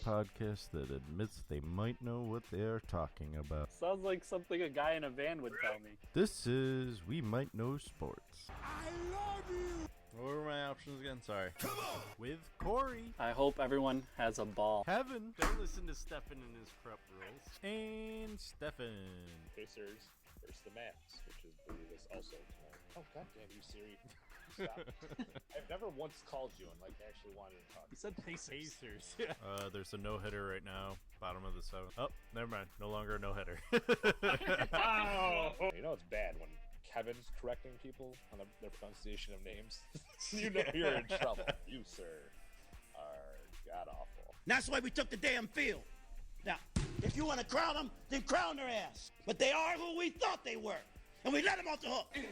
podcast that admits they might know what they are talking about. Sounds like something a guy in a van would tell me. This is We Might Know Sports. I love you! What were my options again? Sorry. Come on! With Cory, I hope everyone has a ball. Kevin, don't listen to Stefan and his prep rules, and Stefan. Pacers versus the Mavs, which is believe is also tonight. Oh goddamn you, Siri! Stop. I've never once called you and actually wanted to talk. You said Pacers. There's a no-hitter right now, bottom of the seventh. Oh, never mind. No longer a no-hitter. Wow! You know it's bad when Kevin's correcting people on their pronunciation of names. You know you're in trouble. You, sir, are god-awful. That's why we took the damn field. Now, if you want to crown them, then crown their ass. But they are who we thought they were. And we let them off the hook. It's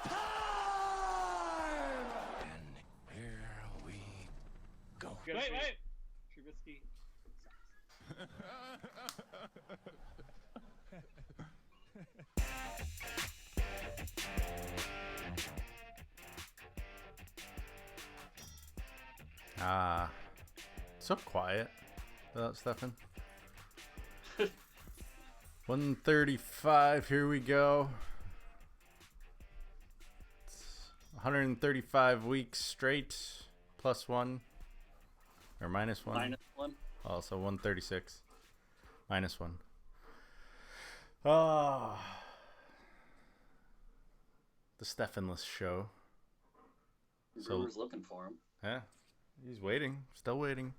time! And here we go. Wait. Trubisky. So quiet, Stefan. 135, here we go. It's 135 weeks straight, plus one, or minus one. Minus one. Also 136, minus one. Oh, the Stefanless show. Brewer's looking for him. Yeah, he's waiting, still waiting.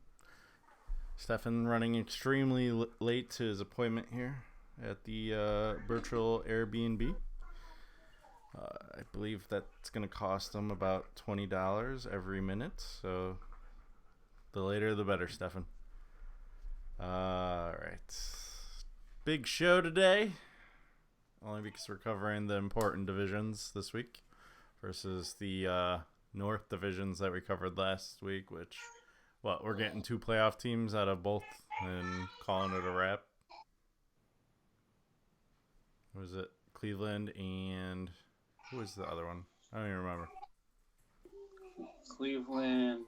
Stefan running extremely late to his appointment here at the virtual Airbnb. I believe that's going to cost him about $20 every minute. So the later the better, Stefan. All right. Big show today. Only because we're covering the important divisions this week versus the North divisions that we covered last week, which... What, we're getting two playoff teams out of both and calling it a wrap? Was it Cleveland and... Who was the other one? I don't even remember. Cleveland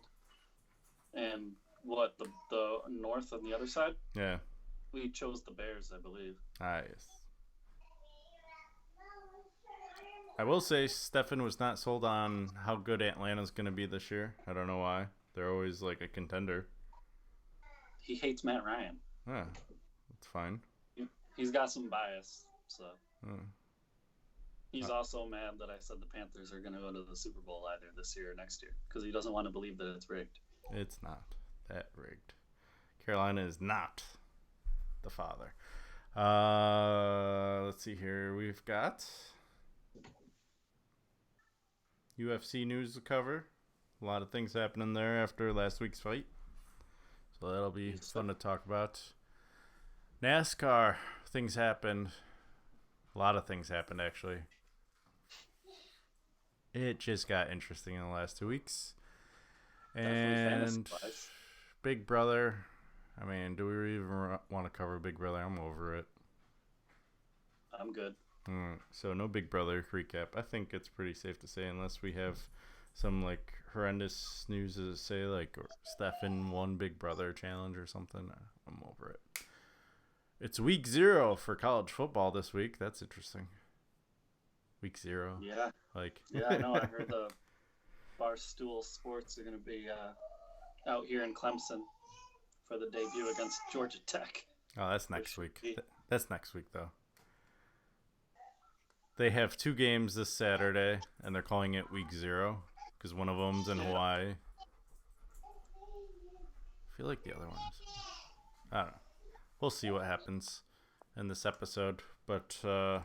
and what, the North on the other side? Yeah. We chose the Bears, I believe. Yes. I will say Stefan was not sold on how good Atlanta's going to be this year. I don't know why. They're always like a contender. He hates Matt Ryan. Yeah, that's fine. He's got some bias, so. He's also mad that I said the Panthers are going to go to the Super Bowl either this year or next year because he doesn't want to believe that it's rigged. It's not that rigged. Carolina is not the father. Let's see here. We've got UFC news to cover. A lot of things happening there after last week's fight. So that'll be fun to talk about. NASCAR, things happened. A lot of things happened, actually. It just got interesting in the last 2 weeks. And Big Brother. I mean, do we even want to cover Big Brother? I'm over it. I'm good. So no Big Brother recap. I think it's pretty safe to say, unless we have some like horrendous news to say, like Stefan won Big Brother challenge or something. I'm over it. It's week 0 for college football this week. That's interesting. Week 0. Yeah. Yeah, I know. I heard the Barstool Sports are going to be out here in Clemson for the debut against Georgia Tech. Oh, that's next week. That's next week, though. They have 2 games this Saturday, and they're calling it week 0 because one of them's in Hawaii. I feel like the other one is. I don't know. We'll see what happens in this episode, but we're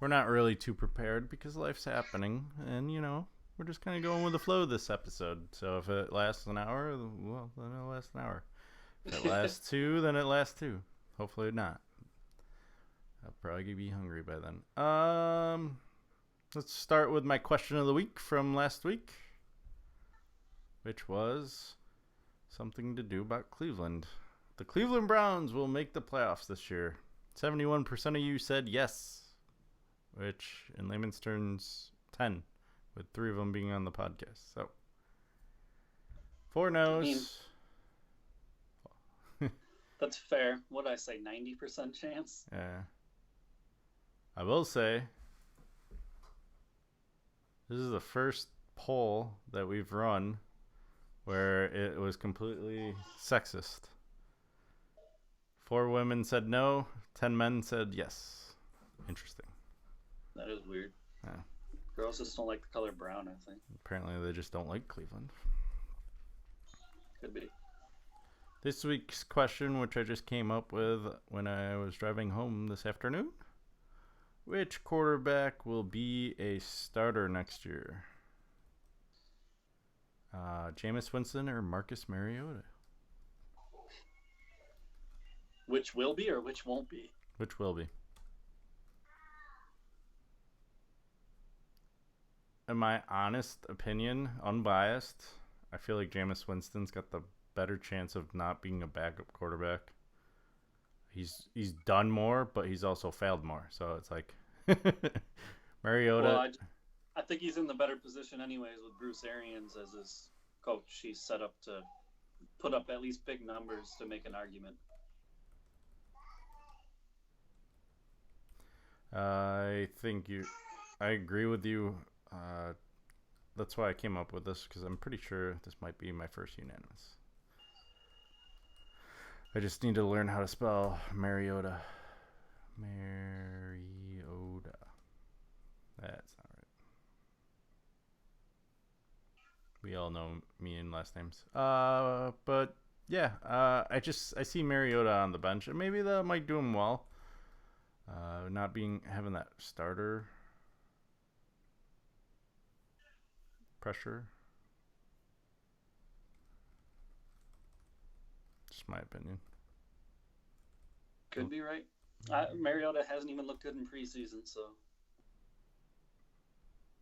not really too prepared because life's happening, and we're just kind of going with the flow this episode. So if it lasts an hour, well, then it'll last an hour. If it lasts 2, then it lasts 2. Hopefully not. I'll probably be hungry by then. Let's start with my question of the week from last week, which was something to do about Cleveland. The Cleveland Browns will make the playoffs this year. 71% of you said yes, which in layman's terms, 10 with 3 of them being on the podcast. So 4 no's. That's fair. What did I say? 90% chance? Yeah. I will say, this is the first poll that we've run where it was completely sexist. 4 women said no, 10 men said yes. Interesting. That is weird. Yeah. Girls just don't like the color brown, I think. Apparently they just don't like Cleveland. Could be. This week's question, which I just came up with when I was driving home this afternoon. Which quarterback will be a starter next year? Jameis Winston or Marcus Mariota? Which will be or which won't be? Which will be? In my honest opinion, unbiased, I feel like Jameis Winston's got the better chance of not being a backup quarterback. He's done more, but he's also failed more. So it's like Mariota. Well, I think he's in the better position anyways with Bruce Arians as his coach. He's set up to put up at least big numbers to make an argument. I agree with you. That's why I came up with this, because I'm pretty sure this might be my first unanimous. I just need to learn how to spell Mariota. Mariota. That's not right. We all know me and last names. But yeah, I see Mariota on the bench, and maybe that might do him well. Not having that starter pressure. Just my opinion. Could be right. Mariota hasn't even looked good in preseason, so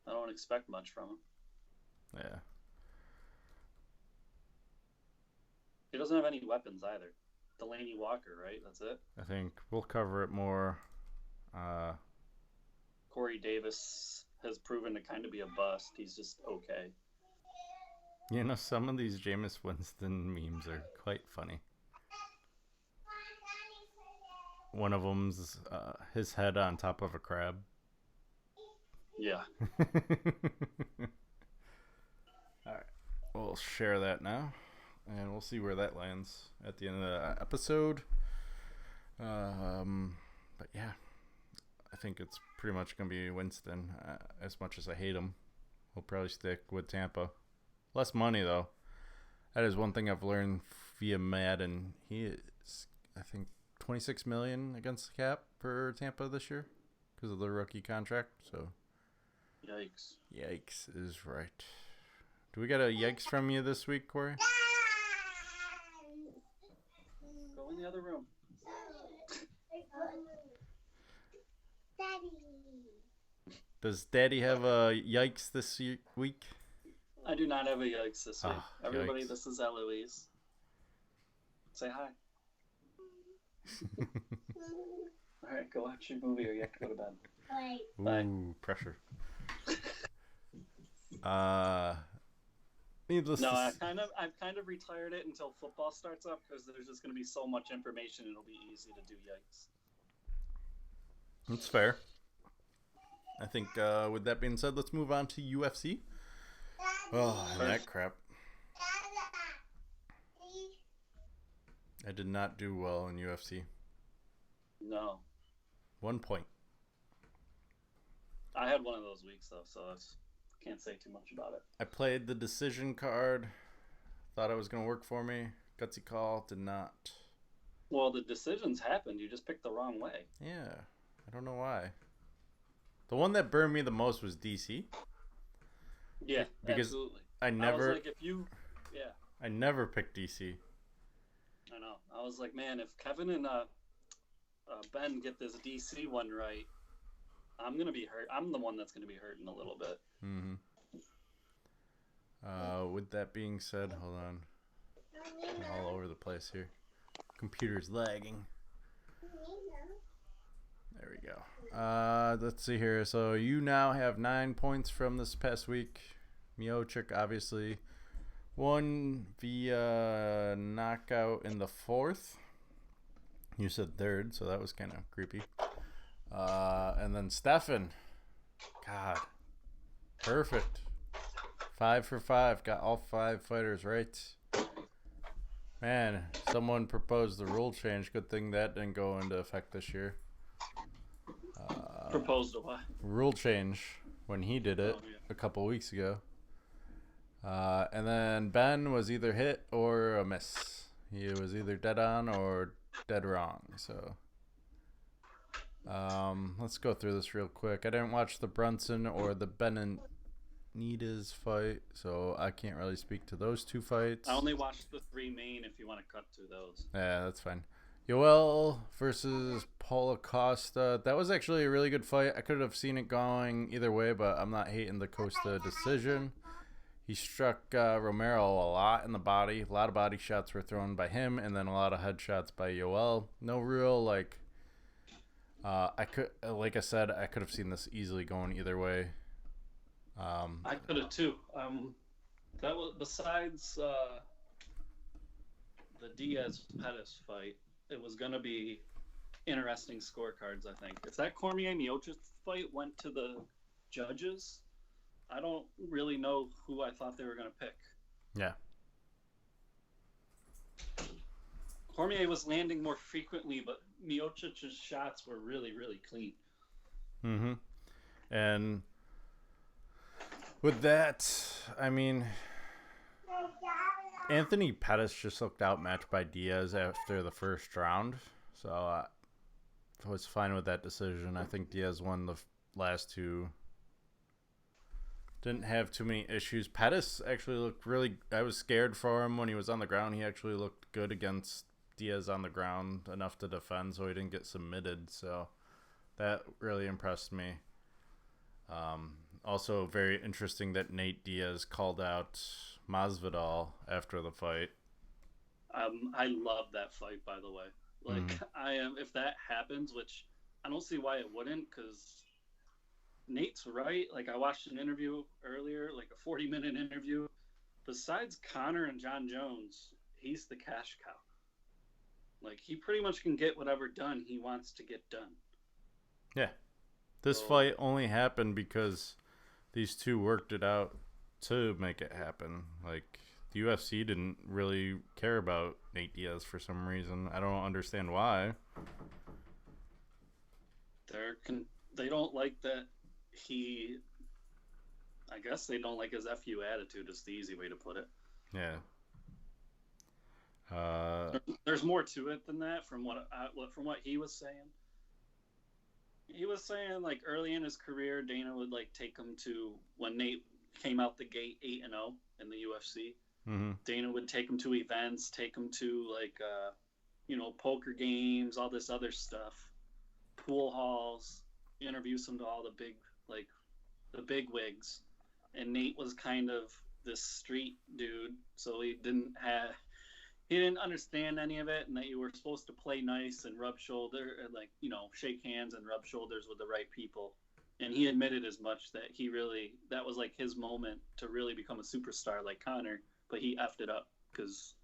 I don't expect much from him. Yeah. He doesn't have any weapons either. Delaney Walker, right? That's it. I think we'll cover it more. Corey Davis has proven to kind of be a bust. He's just okay. You know, some of these Jameis Winston memes are quite funny. One of them's his head on top of a crab. Yeah. Alright. We'll share that now. And we'll see where that lands at the end of the episode. But yeah. I think it's pretty much going to be Winston. As much as I hate him, we'll probably stick with Tampa. Less money, though. That is one thing I've learned via Madden. He is, I think, $26 million against the cap for Tampa this year because of the rookie contract. So, Yikes is right. Do we got a yikes from you this week, Corey? Go in the other room. Daddy. Does Daddy have a yikes this week? I do not have a yikes this week. Everybody, yikes. This is Eloise. Say hi. All right, go watch your movie or you have to go to bed. Wait. Bye. Ooh, pressure. Needless No, to I've kind of retired it until football starts up because there's just going to be so much information. It'll be easy to do yikes. That's fair. I think with that being said, let's move on to UFC. Oh, and that crap. I did not do well in UFC. No. 1 point. I had one of those weeks, though, so I can't say too much about it. I played the decision card. Thought it was going to work for me. Gutsy call. Did not. Well, the decisions happened. You just picked the wrong way. Yeah. I don't know why. The one that burned me the most was DC. Yeah, Because absolutely. I I was never like, I never picked DC. I know. I was like, man, if Kevin and Ben get this DC one right, I'm going to be hurt. I'm the one that's going to be hurting a little bit. Mm-hmm. With that being said, hold on. I'm all over the place here. Computer's lagging. There There we go. Let's see here. So you now have 9 points from this past week. Miocic obviously won via knockout in the 4th. You said 3rd, so that was kind of creepy. And then Stefan. God. Perfect. 5 for 5. Got all 5 fighters right. Man, someone proposed the rule change. Good thing that didn't go into effect this year. Proposed a what? Rule change when he did it Oh, yeah. a couple weeks ago. And then Ben was either hit or a miss. He was either dead on or dead wrong. So let's go through this real quick. I didn't watch the Brunson or the Benavidez fight, so I can't really speak to those 2 fights. I only watched the 3 main if you want to cut through those. Yeah, that's fine. Yoel versus Paulo Costa. That was actually a really good fight. I could have seen it going either way, but I'm not hating the Costa decision. He struck Romero a lot in the body. A lot of body shots were thrown by him, and then a lot of headshots by Yoel. No real, like I said, I could have seen this easily going either way. I could have too. That was besides the Diaz Pettis fight. It was gonna be interesting scorecards. I think if that Cormier Miocic fight went to the judges, I don't really know who I thought they were gonna pick. Yeah. Cormier was landing more frequently, but Miocic's shots were really, really clean. Mm-hmm. And with that, I mean, Anthony Pettis just looked outmatched by Diaz after the first round. So I was fine with that decision. I think Diaz won the last 2. Didn't have too many issues. Pettis actually looked really... I was scared for him when he was on the ground. He actually looked good against Diaz on the ground, enough to defend so he didn't get submitted. So that really impressed me. Also very interesting that Nate Diaz called out Masvidal after the fight. I love that fight, by the way. Like, I am. If that happens, which I don't see why it wouldn't, because Nate's right. Like, I watched an interview earlier, like a 40-minute interview. Besides Conor and John Jones, he's the cash cow. Like, he pretty much can get whatever done he wants to get done. Yeah. This fight only happened because these 2 worked it out to make it happen. Like, the UFC didn't really care about Nate Diaz for some reason. I don't understand why. They don't like that he... I guess they don't like his FU attitude is the easy way to put it. Yeah. There's more to it than that from what he was saying. He was saying, like, early in his career, Dana would, like, take him to, when Nate came out the gate 8-0 in the UFC, Dana would take him to events, take him to, like, poker games, all this other stuff, pool halls, introduce him to all the big wigs. And Nate was kind of this street dude, so he didn't understand any of it, and that you were supposed to play nice and rub shoulder, and shake hands and rub shoulders with the right people. And he admitted as much that that was like his moment to really become a superstar like Conor, but he effed it up because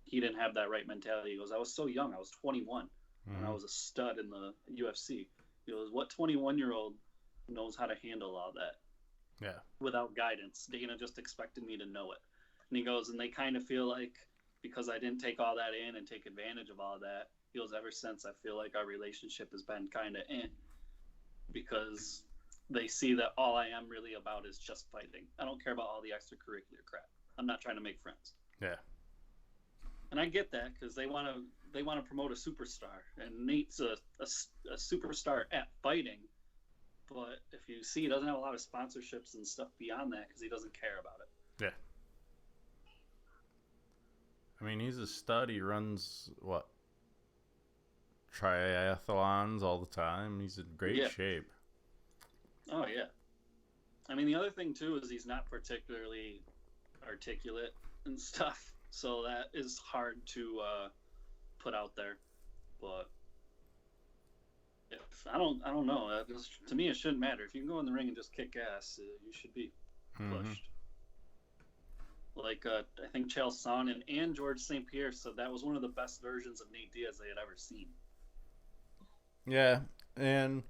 he didn't have that right mentality. He goes, I was so young. I was 21 when I was a stud in the UFC. He goes, what 21-year-old knows how to handle all that? Yeah. Without guidance. Dana just expected me to know it. And he goes, and they kind of feel like, because I didn't take all that in and take advantage of all that, he goes, ever since I feel like our relationship has been kind of because they see that all I am really about is just fighting. I don't care about all the extracurricular crap. I'm not trying to make friends. Yeah. And I get that because they want to promote a superstar, and Nate's a superstar at fighting. But if you see, he doesn't have a lot of sponsorships and stuff beyond that because he doesn't care about it. Yeah. I mean, he's a stud. He runs, triathlons all the time. He's in great shape. Oh, yeah. I mean, the other thing, too, is he's not particularly articulate and stuff. So that is hard to put out there. But I don't know. To me, it shouldn't matter. If you can go in the ring and just kick ass, you should be pushed. Like I think Chael Sonnen and George St. Pierre said that was one of the best versions of Nate Diaz they had ever seen. Yeah, and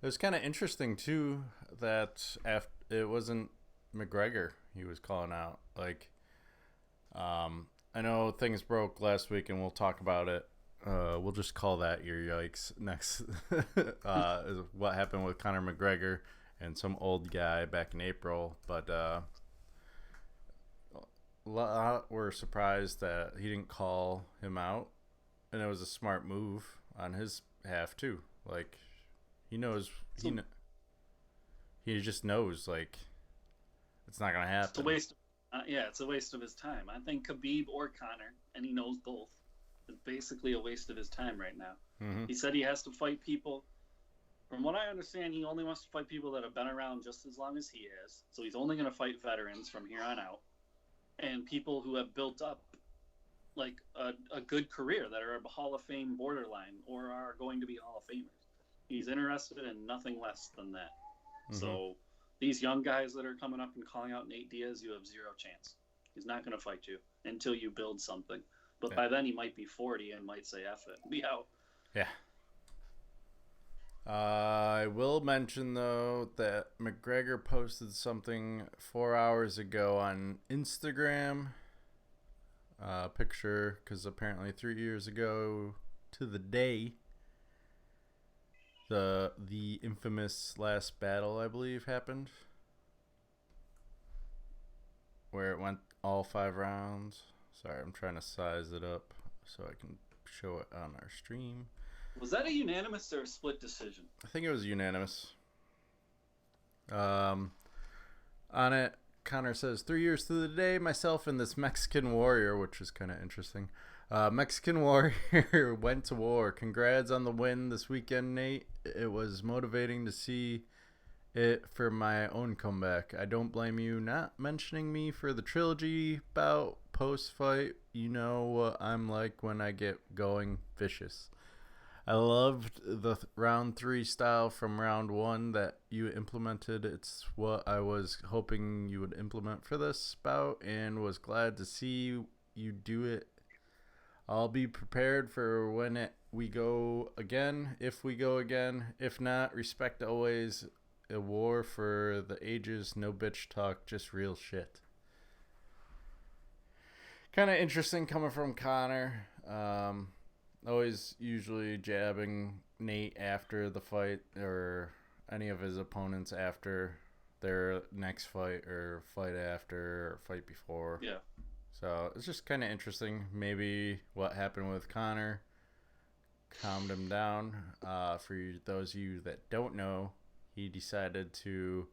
it was kind of interesting too that after it wasn't McGregor he was calling out. Like, I know things broke last week, and we'll talk about it. We'll just call that your yikes next. Is what happened with Conor McGregor and some old guy back in April, but a lot were surprised that he didn't call him out, and it was a smart move on his half too. Like, he knows he just knows like it's not gonna happen. It's a waste. It's a waste of his time. I think Khabib or Conor, and he knows both, is basically a waste of his time right now. He said he has to fight people. From what I understand, he only wants to fight people that have been around just as long as he has. So he's only going to fight veterans from here on out, and people who have built up like a good career that are a Hall of Fame borderline or are going to be Hall of Famers. He's interested in nothing less than that. So these young guys that are coming up and calling out Nate Diaz, you have zero chance. He's not going to fight you until you build something. But by then he might be 40 and might say F it and be out. Yeah. I will mention, though, that McGregor posted something 4 hours ago on Instagram. Picture, because apparently 3 years ago to the day, the infamous last battle, I believe, happened, where it went all 5 rounds. Sorry, I'm trying to size it up so I can show it on our stream. Was that a unanimous or a split decision? I think it was unanimous. On it, Connor says, 3 years to the day, myself and this Mexican warrior, which is kind of interesting. Mexican warrior went to war. Congrats on the win this weekend, Nate. It was motivating to see it for my own comeback. I don't blame you not mentioning me for the trilogy bout post-fight. You know what I'm like when I get going vicious. I loved the round 3 style from round 1 that you implemented. It's what I was hoping you would implement for this bout, and was glad to see you do it. I'll be prepared for when we go again, if we go again. If not, respect always. A war for the ages, no bitch talk, just real shit. Kind of interesting coming from Connor. Always usually jabbing Nate after the fight, or any of his opponents after their next fight, or fight after, or fight before. Yeah. So it's just kind of interesting. Maybe what happened with Connor calmed him down. For those of you that don't know, he decided to,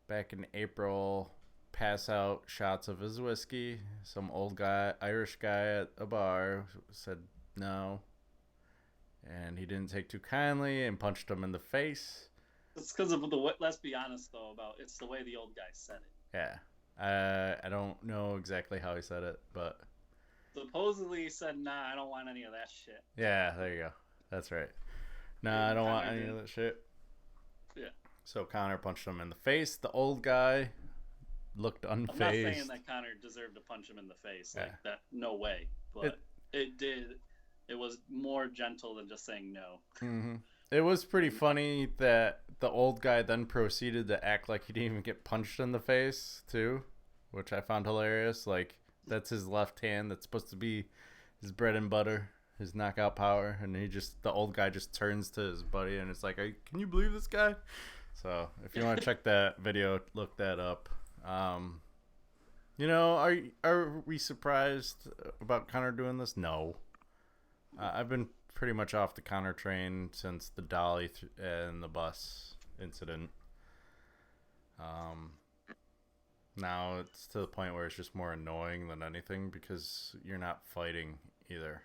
back in April, pass out shots of his whiskey. Some old guy, Irish guy at a bar, said no, and he didn't take too kindly and punched him in the face. It's because of let's be honest though, it's the way the old guy said it. Yeah. I don't know exactly how he said it, but supposedly he said, nah, I don't want any of that shit. Yeah, there you go. That's right. Nah, I don't want any of that shit. Yeah. So Connor punched him in the face. The old guy looked unfazed. I'm not saying that Connor deserved to punch him in the face. Yeah. Like that, no way. But it did. It was more gentle than just saying no. Mm-hmm. It was pretty funny that the old guy then proceeded to act like he didn't even get punched in the face, too, which I found hilarious. Like, that's his left hand. That's supposed to be his bread and butter, his knockout power. And the old guy just turns to his buddy and it's like, can you believe this guy? So if you want to check that video, look that up. Are we surprised about Connor doing this? No. I've been pretty much off the Connor train since the dolly and the bus incident. Now it's to the point where it's just more annoying than anything because you're not fighting either.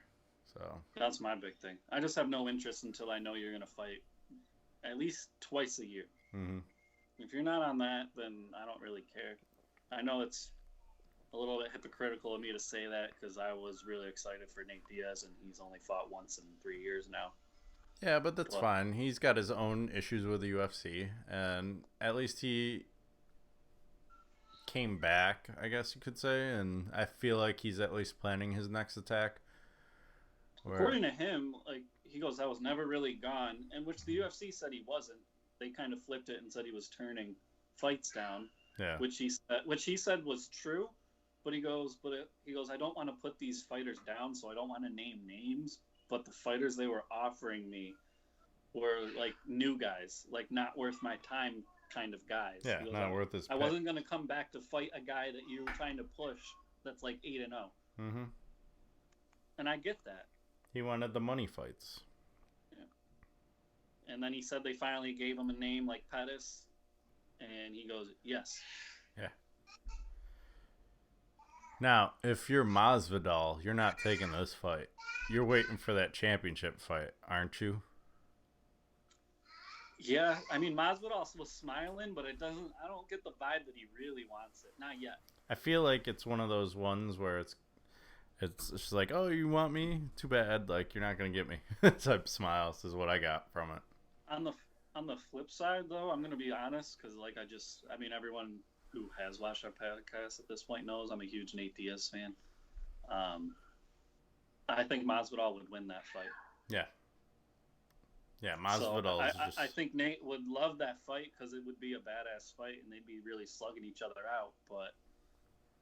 So that's my big thing. I just have no interest until I know you're going to fight at least twice a year. Mm-hmm. If you're not on that, then I don't really care. I know it's a little bit hypocritical of me to say that because I was really excited for Nate Diaz, and he's only fought once in 3 years now. Yeah, but that's Well- fine. He's got his own issues with the UFC, and at least he came back, I guess you could say, and I feel like he's at least planning his next attack. According to him, like he goes, I was never really gone, and which the UFC said he wasn't. They kind of flipped it and said he was turning fights down, Yeah. which he said was true. But he goes, I don't want to put these fighters down, so I don't want to name names. But the fighters they were offering me were like new guys, like not worth my time kind of guys. Yeah, He goes, not worth his I pick. wasn't gonna come back to fight a guy that you were trying to push that's like 8-0, Mm-hmm. and I get that. He wanted the money fights. And then he said they finally gave him a name like Pettis, and he goes, yes. Yeah. Now, if you're Masvidal, you're not taking this fight. You're waiting for that championship fight, aren't you? Yeah, I mean Masvidal was smiling, but I don't get the vibe that he really wants it. Not yet. I feel like it's one of those ones where it's just like, oh, you want me? Too bad. Like, you're not gonna get me. Type smiles is what I got from it. On the flip side, though, I'm gonna be honest, because like everyone who has watched our podcast at this point knows I'm a huge Nate Diaz fan. I think Masvidal would win that fight. Yeah. Yeah, Masvidal is just... I think Nate would love that fight because it would be a badass fight and they'd be really slugging each other out. But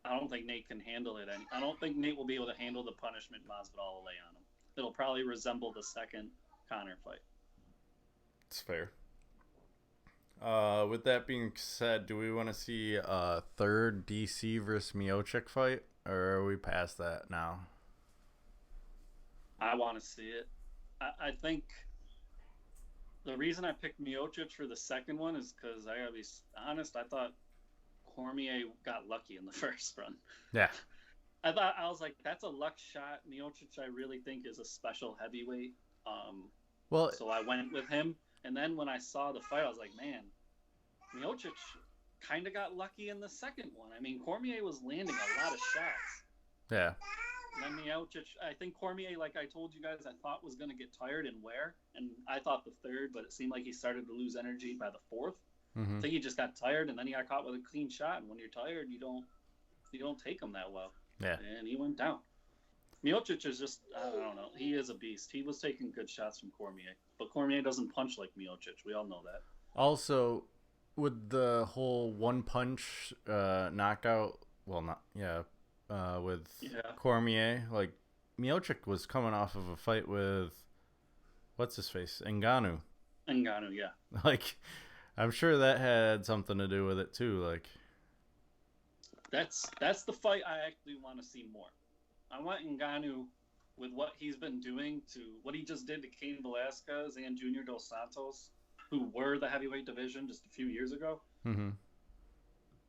I don't think Nate can handle it. I don't think Nate will be able to handle the punishment Masvidal will lay on him. It'll probably resemble the second Conor fight. It's fair. With that being said, do we want to see a third DC versus Miocic fight, or are we past that now? I want to see it. I think the reason I picked Miocic for the second one is because I gotta be honest. I thought Cormier got lucky in the first run. Yeah. I was like, that's a luck shot. Miocic, I really think, is a special heavyweight. Well, So I went with him. And then when I saw the fight, I was like, man, Miocic kind of got lucky in the second one. I mean, Cormier was landing a lot of shots. yeah. And then Miocic, I think Cormier, like I told you guys, I thought was going to get tired and wear. And I thought the third, but it seemed like he started to lose energy by the fourth. Mm-hmm. I think he just got tired, and then he got caught with a clean shot. And when you're tired, you don't take them that well. Yeah. And he went down. Miocic is just, I don't know. He is a beast. He was taking good shots from Cormier. But Cormier doesn't punch like Miocic. We all know that. Also, with the whole one punch knockout, with Cormier, like Miocic was coming off of a fight with what's his face, Ngannou. Ngannou, yeah. Like, I'm sure that had something to do with it too. Like, That's the fight I actually want to see more. I want Ngannou with what he's been doing to what he just did to Cain Velasquez and Junior Dos Santos, who were the heavyweight division just a few years ago. mm-hmm.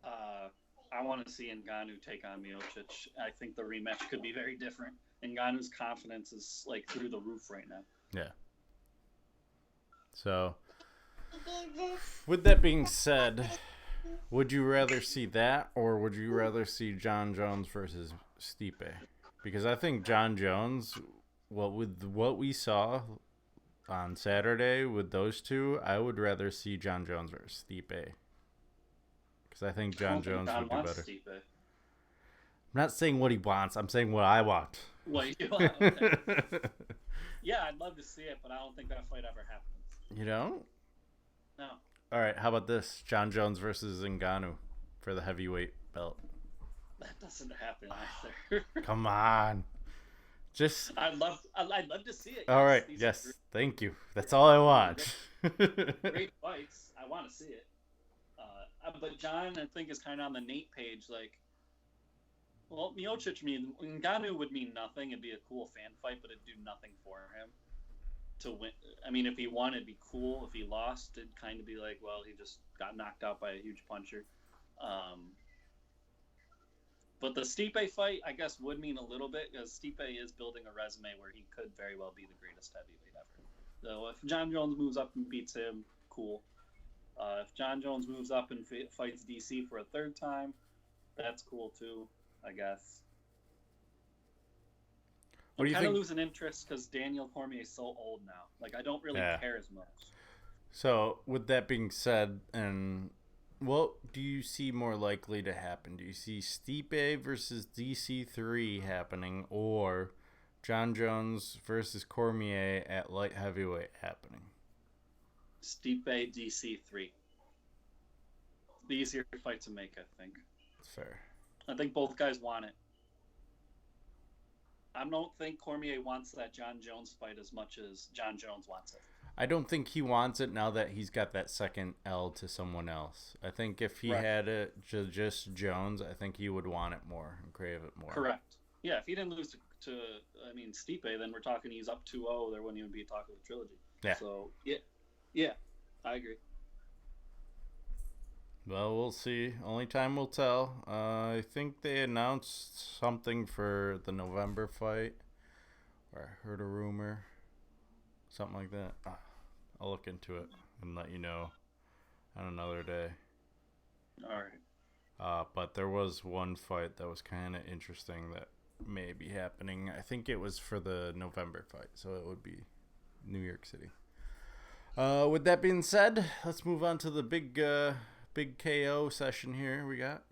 I want to see Ngannou take on Miocic. I think the rematch could be very different. Ngannou's confidence is like through the roof right now. Yeah. So, with that being said, would you rather see that, or would you rather see John Jones versus Stipe? Because I think John Jones, with what we saw on Saturday with those two, I would rather see John Jones versus Stipe. Because I think John Jones would do better. Stipe. I'm not saying what he wants. I'm saying what I want. What you want? Okay. Yeah, I'd love to see it, but I don't think that fight ever happens. You know? No. All right, how about this? John Jones versus Ngannou for the heavyweight belt. That doesn't happen either. Come on. Just... I'd love to see it. All right, These yes. are Thank you. That's all I want. great fights. I want to see it. But John, I think, is kind of on the Nate page. Like, well, Miocic, Ngannou would mean nothing. It'd be a cool fan fight, but it'd do nothing for him to win. I mean, if he won, it'd be cool. If he lost, it'd kind of be like, well, he just got knocked out by a huge puncher. But the Stipe fight, I guess, would mean a little bit, because Stipe is building a resume where he could very well be the greatest heavyweight ever. So if John Jones moves up and beats him, cool. If John Jones moves up and fights DC for a third time, that's cool too, I guess. What do you kind of think? losing interest because Daniel Cormier is so old now. Like, I don't really Yeah. care as much. So, with that being said, and what do you see more likely to happen? Do you see Stipe versus DC3 happening, or John Jones versus Cormier at light heavyweight happening? Stipe DC3. The easier fight to make, I think. That's fair. I think both guys want it. I don't think Cormier wants that John Jones fight as much as John Jones wants it. I don't think he wants it now that he's got that second L to someone else. I think if he Right. had it to just Jones, I think he would want it more and crave it more. Correct. Yeah, if he didn't lose to Stipe, then we're talking he's up 2-0. There wouldn't even be a talk of a trilogy. Yeah. So, yeah, I agree. Well, we'll see. Only time will tell. I think they announced something for the November fight, or I heard a rumor, something like that. I'll look into it and let you know on another day. All right. But there was one fight that was kind of interesting that may be happening. I think it was for the November fight, so it would be New York City. With that being said, let's move on to the big KO session here we got.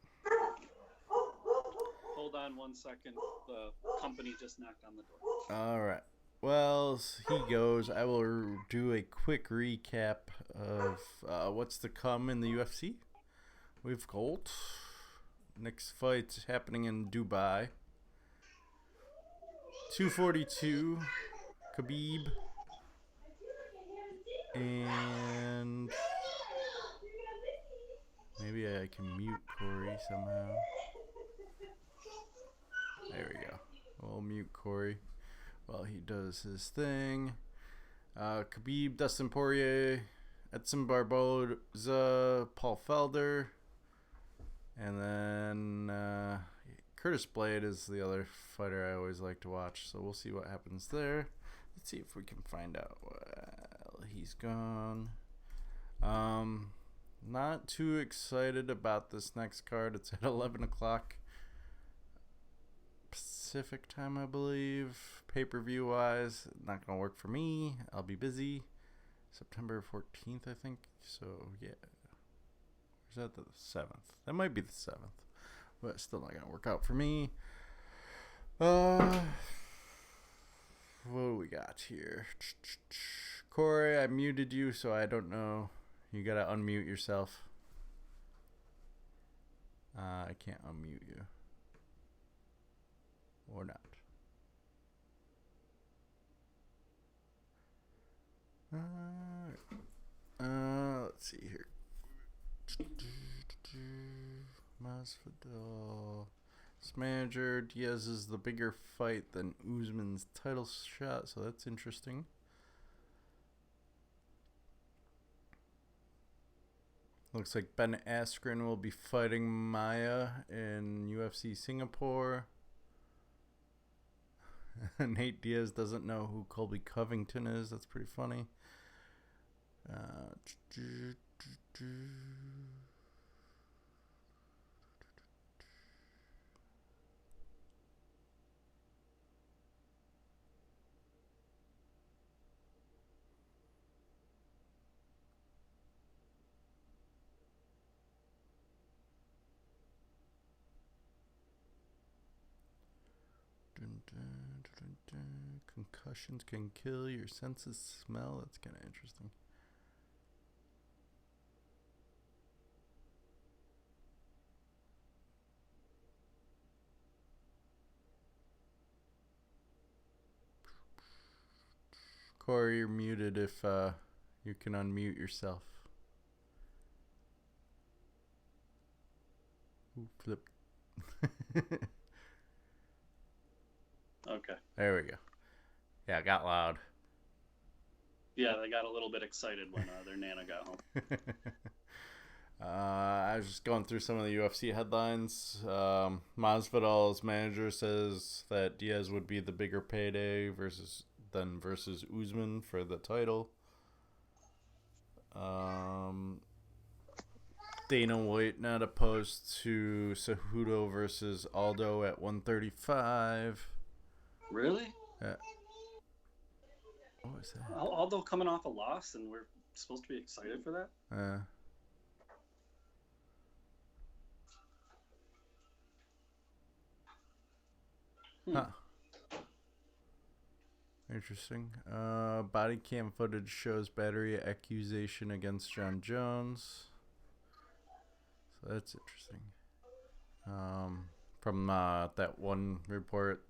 Hold on 1 second. The company just knocked on the door. All right. Well, he goes. I will do a quick recap of what's to come in the UFC. We've Colt. Next fight happening in Dubai. 242. Khabib. And maybe I can mute Cory somehow. There we go. We'll mute Cory while he does his thing. Khabib, Dustin Poirier, Edson Barboza, Paul Felder, and then Curtis Blade is the other fighter I always like to watch. So we'll see what happens there. Let's see if we can find out while he's gone. Not too excited about this next card. It's at 11 o'clock Pacific time, I believe. Pay-per-view wise, not gonna work for me. I'll be busy. September 14th, I think. So yeah, is that the 7th? That might be the 7th, but still not gonna work out for me. What do we got here? Cory, I muted you, so I don't know. You gotta unmute yourself. I can't unmute you. Or not. Let's see here. Masvidal. This manager, Diaz is the bigger fight than Usman's title shot, so that's interesting. Looks like Ben Askren will be fighting Maya in UFC Singapore. Nate Diaz doesn't know who Colby Covington is. That's pretty funny. Concussions can kill your sense of smell. That's kind of interesting. Cory, you're muted if you can unmute yourself. Ooh, flip. Okay. There we go. Yeah, it got loud. Yeah, they got a little bit excited when their Nana got home. I was just going through some of the UFC headlines. Masvidal's manager says that Diaz would be the bigger payday versus Usman for the title. Dana White not opposed to Cejudo versus Aldo at 135. Really? Uh, what was that? Although coming off a loss, and we're supposed to be excited for that. Huh. Interesting. Body cam footage shows battery accusation against John Jones. So that's interesting. From that one report,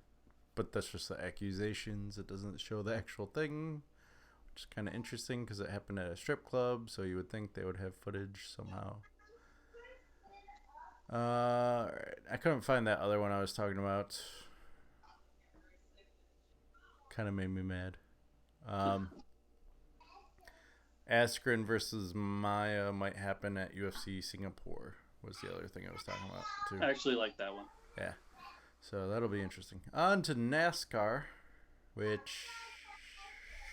but that's just the accusations. It doesn't show the actual thing, which is kind of interesting because it happened at a strip club, so you would think they would have footage somehow. I couldn't find that other one I was talking about. Kind of made me mad. Askren versus Maya might happen at UFC Singapore was the other thing I was talking about too. I actually like that one. Yeah. So that'll be interesting. On to NASCAR, which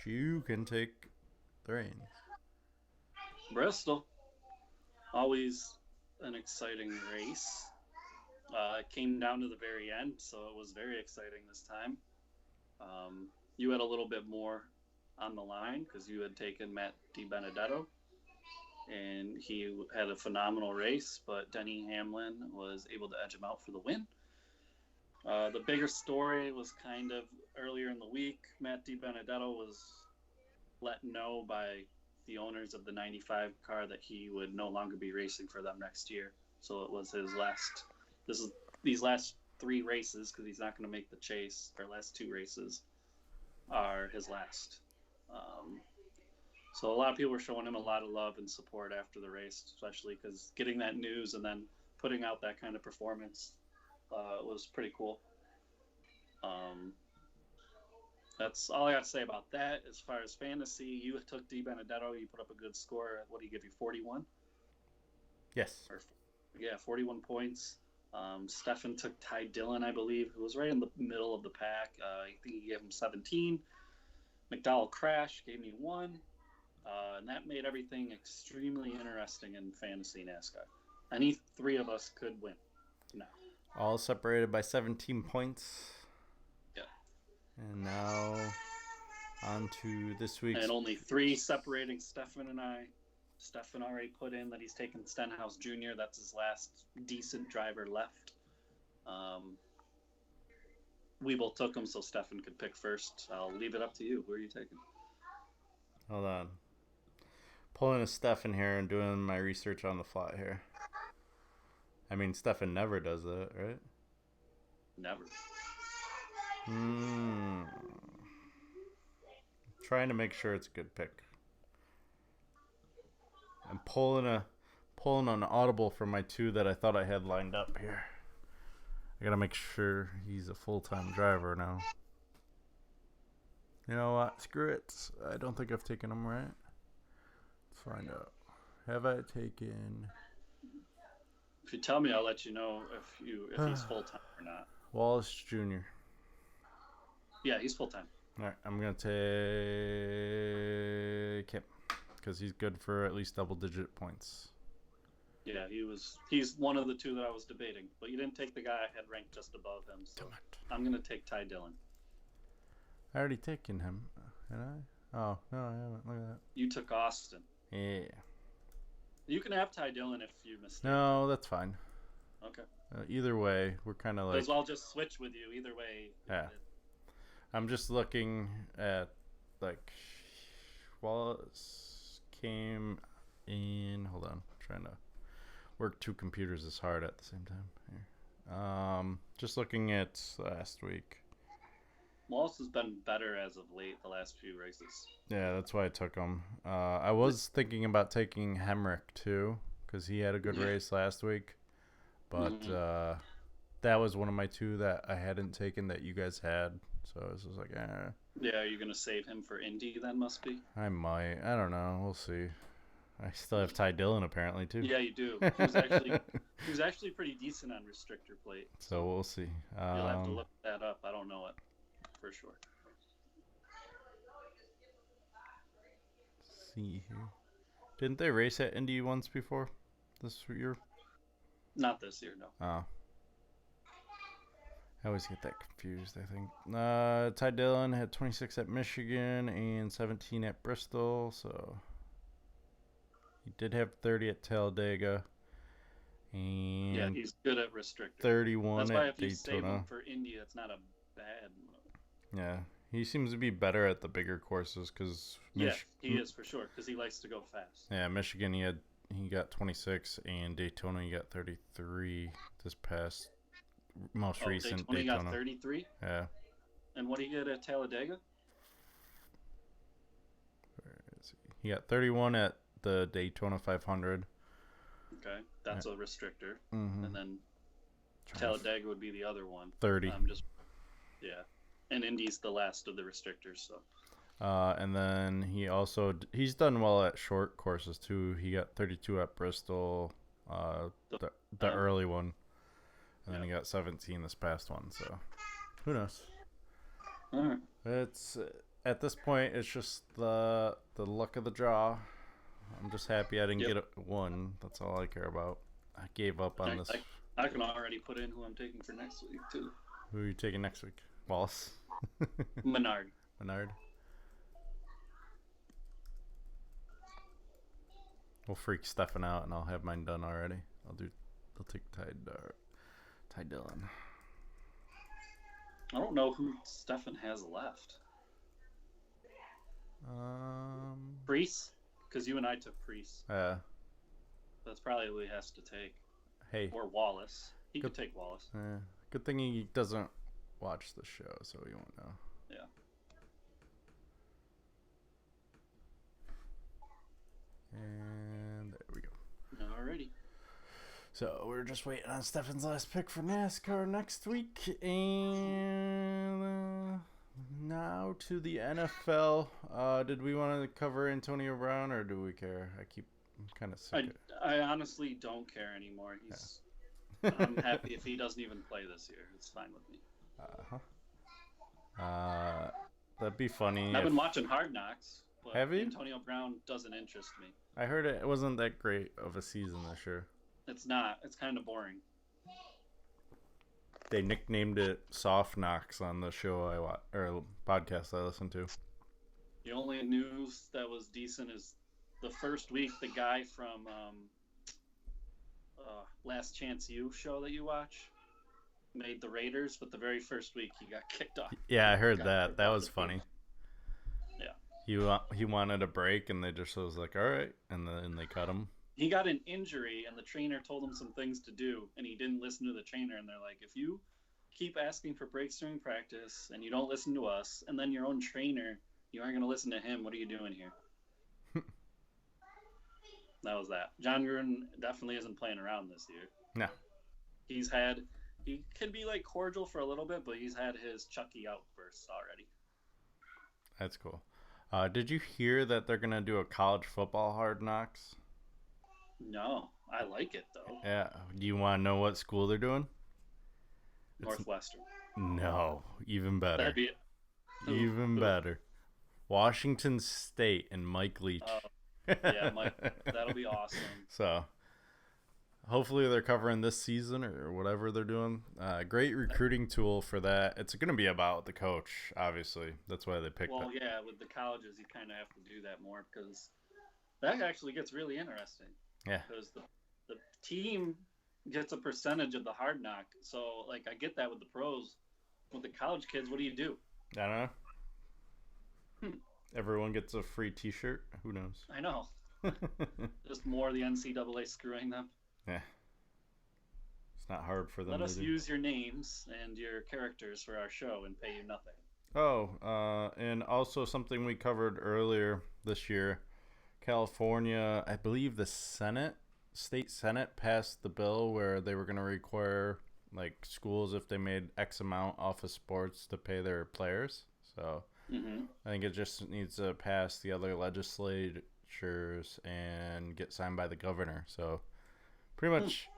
you can take the reins. Bristol, always an exciting race. It came down to the very end, so it was very exciting this time. You had a little bit more on the line because you had taken Matt DiBenedetto, and he had a phenomenal race, but Denny Hamlin was able to edge him out for the win. The bigger story was kind of earlier in the week. Matt DiBenedetto was let know by the owners of the 95 car that he would no longer be racing for them next year. So it was his last. These last 3 races, because he's not going to make the chase. Our last 2 races are his last. So a lot of people were showing him a lot of love and support after the race, especially because getting that news and then putting out that kind of performance was pretty cool. That's all I got to say about that. As far as fantasy, you took DiBenedetto. You put up a good score. What do you give you, 41? Yes. 41 points. Stefan took Ty Dillon, I believe, who was right in the middle of the pack. I think he gave him 17. McDowell Crash gave me 1. And that made everything extremely interesting in fantasy NASCAR. Any 3 of us could win. No. All separated by 17 points. Yeah. And now on to this week's. And only 3 separating Stefan and I. Stefan already put in that he's taken Stenhouse Jr. That's his last decent driver left. We both took him, so Stefan could pick first. I'll leave it up to you. Who are you taking? Hold on. Pulling a Stefan here and doing my research on the fly here. I mean, Stefan never does that, right? Never. Trying to make sure it's a good pick. I'm pulling an audible for my 2 that I thought I had lined up here. I gotta make sure he's a full-time driver now. You know what? Screw it. I don't think I've taken him right. Let's find out. Have I taken... If you tell me, I'll let you know if he's full-time or not. Wallace Jr. Yeah, he's full-time. All right, I'm going to take him because he's good for at least double-digit points. Yeah, he's one of the 2 that I was debating, but you didn't take the guy I had ranked just above him. So I'm going to take Ty Dillon. I already taken him, had I? Oh, no, I haven't. Look at that. You took Austin. Yeah. You can have Ty Dillon if you mistake. No, that's fine. Okay. Either way, we're kind of like... Because I'll just switch with you. Either way. Yeah. I'm just looking at, like, Wallace came in... Hold on. I'm trying to work 2 computers as hard at the same time. Here. Just looking at last week. Wallace has been better as of late, the last few races. Yeah, that's why I took him. I was thinking about taking Hemrick, too, because he had a good race last week. But that was one of my 2 that I hadn't taken that you guys had. So I was just like, eh. Yeah, are you going to save him for Indy then, must be? I might. I don't know. We'll see. I still have Ty Dillon, apparently, too. Yeah, you do. He was actually pretty decent on restrictor plate. So we'll see. You'll have to look that up. I don't know it for sure. Let's see here. Didn't they race at Indy once before this year? Not this year, no. Oh. I always get that confused, I think. Ty Dillon had 26 at Michigan and 17 at Bristol, so he did have 30 at Talladega and Yeah, he's good at restrictor. 31 That's why at if you save him Daytona. for Indy, it's not a bad. Yeah, he seems to be better at the bigger courses because Yeah, he is for sure because he likes to go fast. Yeah, Michigan he got 26 and Daytona he got 33 this past most recent Daytona. He Daytona. got 33. Yeah. And what did he get at Talladega? Where is he? He got 31 at the Daytona 500. Okay, that's a restrictor. Mm-hmm. And then Talladega would be the other one. 30. Yeah. And Indy's the last of the restrictors, so. And then he's done well at short courses too. He got 32 at Bristol, the early one, and then he got 17 this past one. So, who knows? All right. It's at this point, it's just the luck of the draw. I'm just happy I didn't get one. That's all I care about. I gave up on this. I can already put in who I'm taking for next week too. Who are you taking next week? Wallace. Menard. We'll freak Stefan out, and I'll have mine done already. I'll take Ty Dillon. I don't know who Stefan has left. Priest, because you and I took Priest. Yeah. That's probably who he has to take. Hey. Or Wallace. He could take Wallace. Good thing he doesn't watch the show, so he won't know. Yeah. And there we go. Alrighty. So we're just waiting on Stefan's last pick for NASCAR next week. And now to the NFL. Did we want to cover Antonio Brown, or do we care? I'm kind of sick. I honestly don't care anymore. I'm happy if he doesn't even play this year. It's fine with me. That'd be funny. I've been watching Hard Knocks, but have you? Antonio Brown doesn't interest me. I heard it wasn't that great of a season this year. It's not. It's kind of boring. They nicknamed it Soft Knocks on the show or podcast I listened to. The only news that was decent is the first week the guy from Last Chance U show that you watch made the Raiders, but the very first week he got kicked off. Yeah, I heard that. That was funny. Yeah. He wanted a break, and they just was like, all right, and then they cut him. He got an injury, and the trainer told him some things to do, and he didn't listen to the trainer, and they're like, if you keep asking for breaks during practice, and you don't listen to us, and then your own trainer, you aren't going to listen to him, what are you doing here? That was that. John Gruden definitely isn't playing around this year. No. He can be like cordial for a little bit, but he's had his Chucky outbursts already. That's cool. Did you hear that they're going to do a college football Hard Knocks? No, I like it though. Yeah. Do you want to know what school they're doing? Northwestern. No, even better. That'd be even better. Washington State and Mike Leach. Yeah, Mike, that'll be awesome. So, hopefully they're covering this season or whatever they're doing. Great recruiting tool for that. It's going to be about the coach, obviously. That's why they picked it. Well, yeah, with the colleges, you kind of have to do that more because that actually gets really interesting. Yeah. Because the team gets a percentage of the hard knock. So, like, I get that with the pros. With the college kids, what do you do? I don't know. Everyone gets a free T-shirt. Who knows? I know. Just more the NCAA screwing them. Yeah. It's not hard for them. Let us use your names and your characters for our show and pay you nothing. Oh, and also something we covered earlier this year. California, I believe the state Senate passed the bill where they were going to require like schools, if they made X amount off of sports, to pay their players. So I think it just needs to pass the other legislatures and get signed by the governor. So pretty much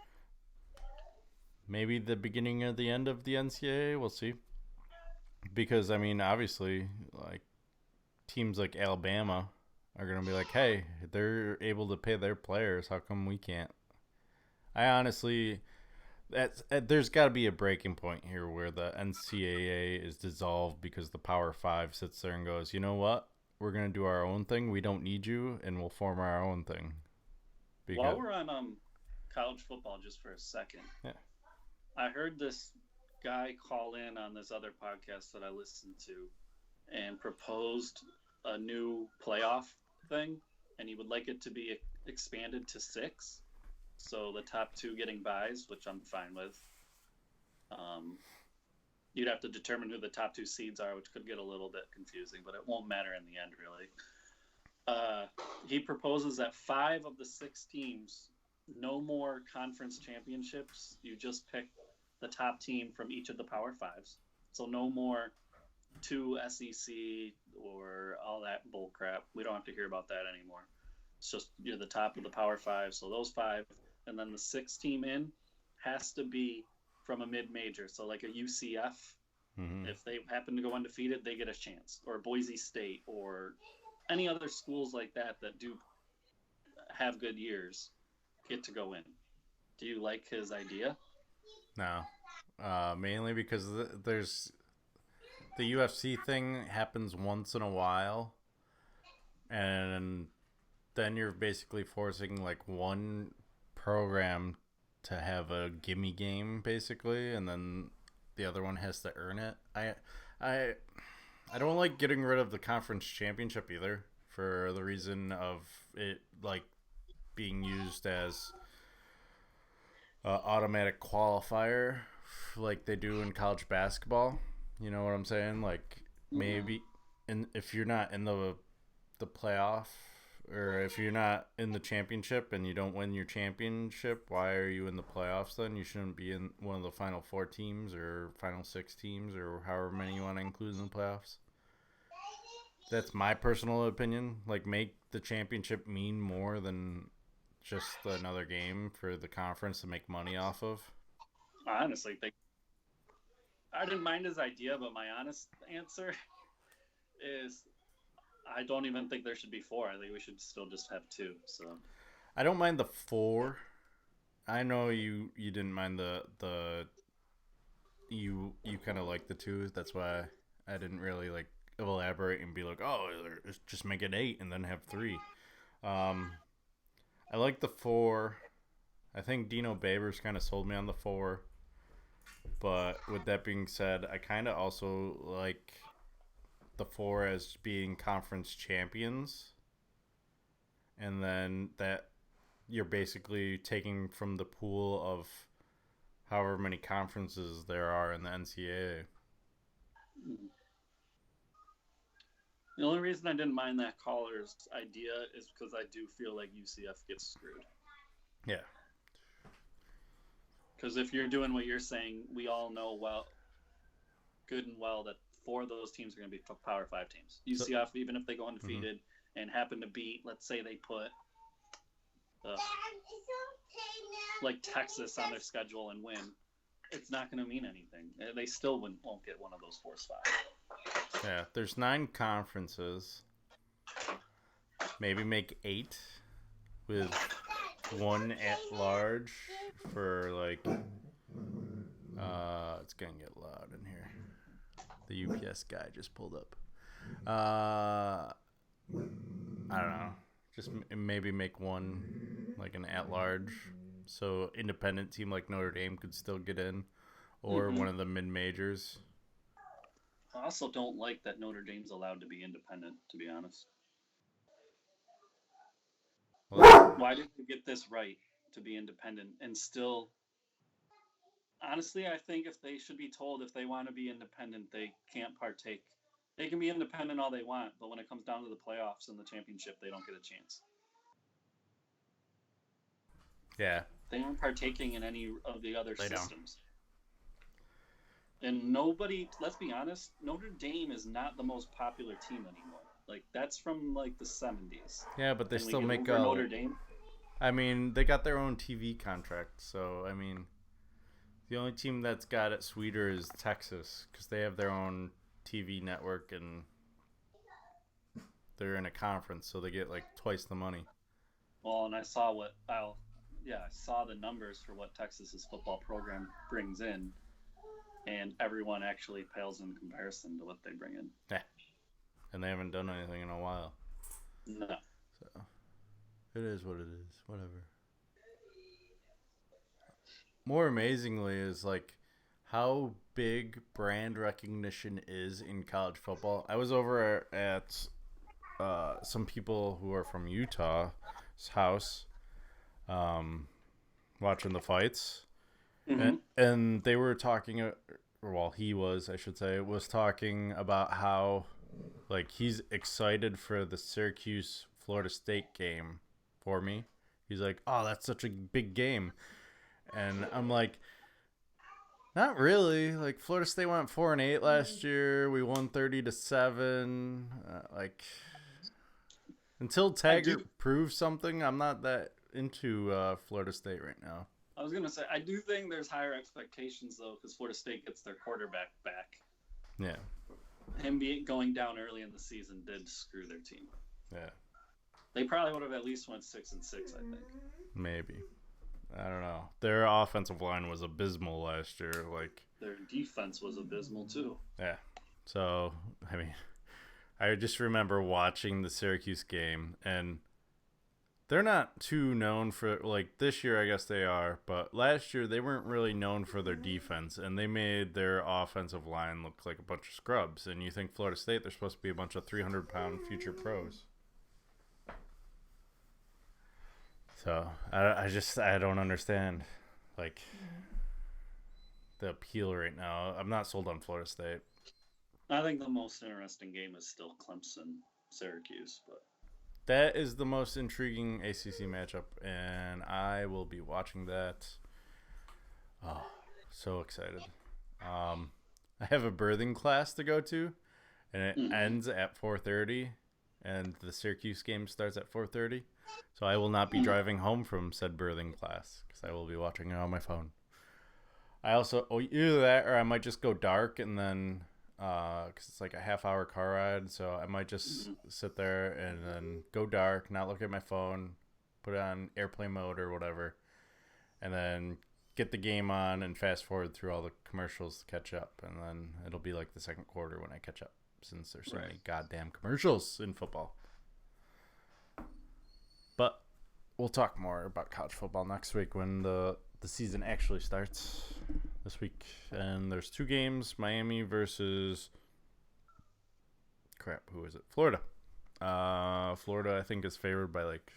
maybe the beginning of the end of the NCAA. We'll see. Because, I mean, obviously, like teams like Alabama are going to be like, hey, they're able to pay their players. How come we can't? I honestly, there's got to be a breaking point here where the NCAA is dissolved because the Power Five sits there and goes, you know what? We're gonna do our own thing. We don't need you, and we'll form our own thing. While we're on college football, just for a second, yeah. I heard this guy call in on this other podcast that I listened to and proposed a new playoff thing, and he would like it to be expanded to 6. So the top 2 getting byes, which I'm fine with. You'd have to determine who the top 2 seeds are, which could get a little bit confusing, but it won't matter in the end, really. He proposes that 5 of the 6 teams, no more conference championships. You just pick the top team from each of the Power Fives. So no more 2 SEC or all that bull crap. We don't have to hear about that anymore. It's just you're the top of the Power Five. So those 5, and then the 6th team in has to be from a mid-major. So like a UCF, if they happen to go undefeated, they get a chance. Or Boise State, or any other schools like that do have good years get to go in. Do you like his idea? No, mainly because there's the UFC thing happens once in a while, and then you're basically forcing like one program to have a gimme game basically, and then the other one has to earn it. I don't like getting rid of the conference championship either, for the reason of it like being used as automatic qualifier like they do in college basketball. You know what I'm saying? Like maybe if you're not in the playoff, or if you're not in the championship and you don't win your championship, why are you in the playoffs then? You shouldn't be in one of the final 4 teams or final 6 teams or however many you want to include in the playoffs. That's my personal opinion. Like, make the championship mean more than just another game for the conference to make money off of. I honestly think I didn't mind his idea, but my honest answer is I don't even think there should be 4. I think we should still just have 2. So I don't mind the 4. I know you didn't mind the you kind of like the 2. That's why I didn't really like elaborate and be like, oh, just make it 8 and then have 3. I like the 4. I think Dino Babers kind of sold me on the 4. But with that being said, I kind of also like the 4 as being conference champions. And then that you're basically taking from the pool of however many conferences there are in the NCAA. The only reason I didn't mind that caller's idea is because I do feel like UCF gets screwed. Yeah. Because if you're doing what you're saying, we all know good and well that 4 of those teams are going to be Power 5 teams. UCF, even if they go undefeated and happen to beat, let's say they put like Texas on their schedule and win, it's not going to mean anything. They still won't get one of those 4 spots. Yeah, there's 9 conferences. Maybe make 8 with 1 at large for like it's gonna get loud in here. The UPS guy just pulled up. I don't know. Just maybe make 1 like an at large, so independent team like Notre Dame could still get in, or one of the mid majors. I also don't like that Notre Dame's allowed to be independent, to be honest. Well, why did we get this right to be independent and still? Honestly, I think if they should be told if they want to be independent, they can't partake. They can be independent all they want, but when it comes down to the playoffs and the championship, they don't get a chance. Yeah. They aren't partaking in any of the other systems. And nobody, let's be honest, Notre Dame is not the most popular team anymore. Like, that's from like the 70s. Yeah, but they and still make Notre Dame. I mean, they got their own TV contract, so I mean, the only team that's got it sweeter is Texas, because they have their own TV network and they're in a conference, so they get like twice the money. Well, and I saw what I saw the numbers for what Texas's football program brings in, and everyone actually pales in comparison to what they bring in. Yeah. And they haven't done anything in a while. No. So it is what it is. Whatever. More amazingly is like how big brand recognition is in college football. I was over at some people who are from Utah's house watching the fights. Mm-hmm. And they were talking, he was, I should say, was talking about how, like, he's excited for the Syracuse-Florida State game for me. He's like, oh, that's such a big game. And I'm like, not really. Like, Florida State went 4-8 last year. We won 30-7. Until Taggart proves something, I'm not that into Florida State right now. I was going to say, I do think there's higher expectations, though, because Florida State gets their quarterback back. Yeah. Him going down early in the season did screw their team. Yeah. They probably would have at least went 6-6, I think. Maybe. I don't know. Their offensive line was abysmal last year. Like, their defense was abysmal, too. Yeah. So, I mean, I just remember watching the Syracuse game, and they're not too known for, like, this year I guess they are, but last year they weren't really known for their defense, and they made their offensive line look like a bunch of scrubs. And you think Florida State, they're supposed to be a bunch of 300-pound future pros. So, I don't understand, like, the appeal right now. I'm not sold on Florida State. I think the most interesting game is still Clemson-Syracuse, but that is the most intriguing ACC matchup, and I will be watching that. Oh, so excited. I have a birthing class to go to, and it ends at 4:30, and the Syracuse game starts at 4:30. So I will not be driving home from said birthing class because I will be watching it on my phone. I also, either that or I might just go dark and then, because it's like a half-hour car ride, so I might just sit there and then go dark, not look at my phone, put it on airplane mode or whatever, and then get the game on and fast forward through all the commercials to catch up, and then it'll be like the second quarter when I catch up since there's so many goddamn commercials in football. But we'll talk more about college football next week when the season actually starts this week. And there's 2 games, Miami versus who is it? Florida. Florida, I think, is favored by like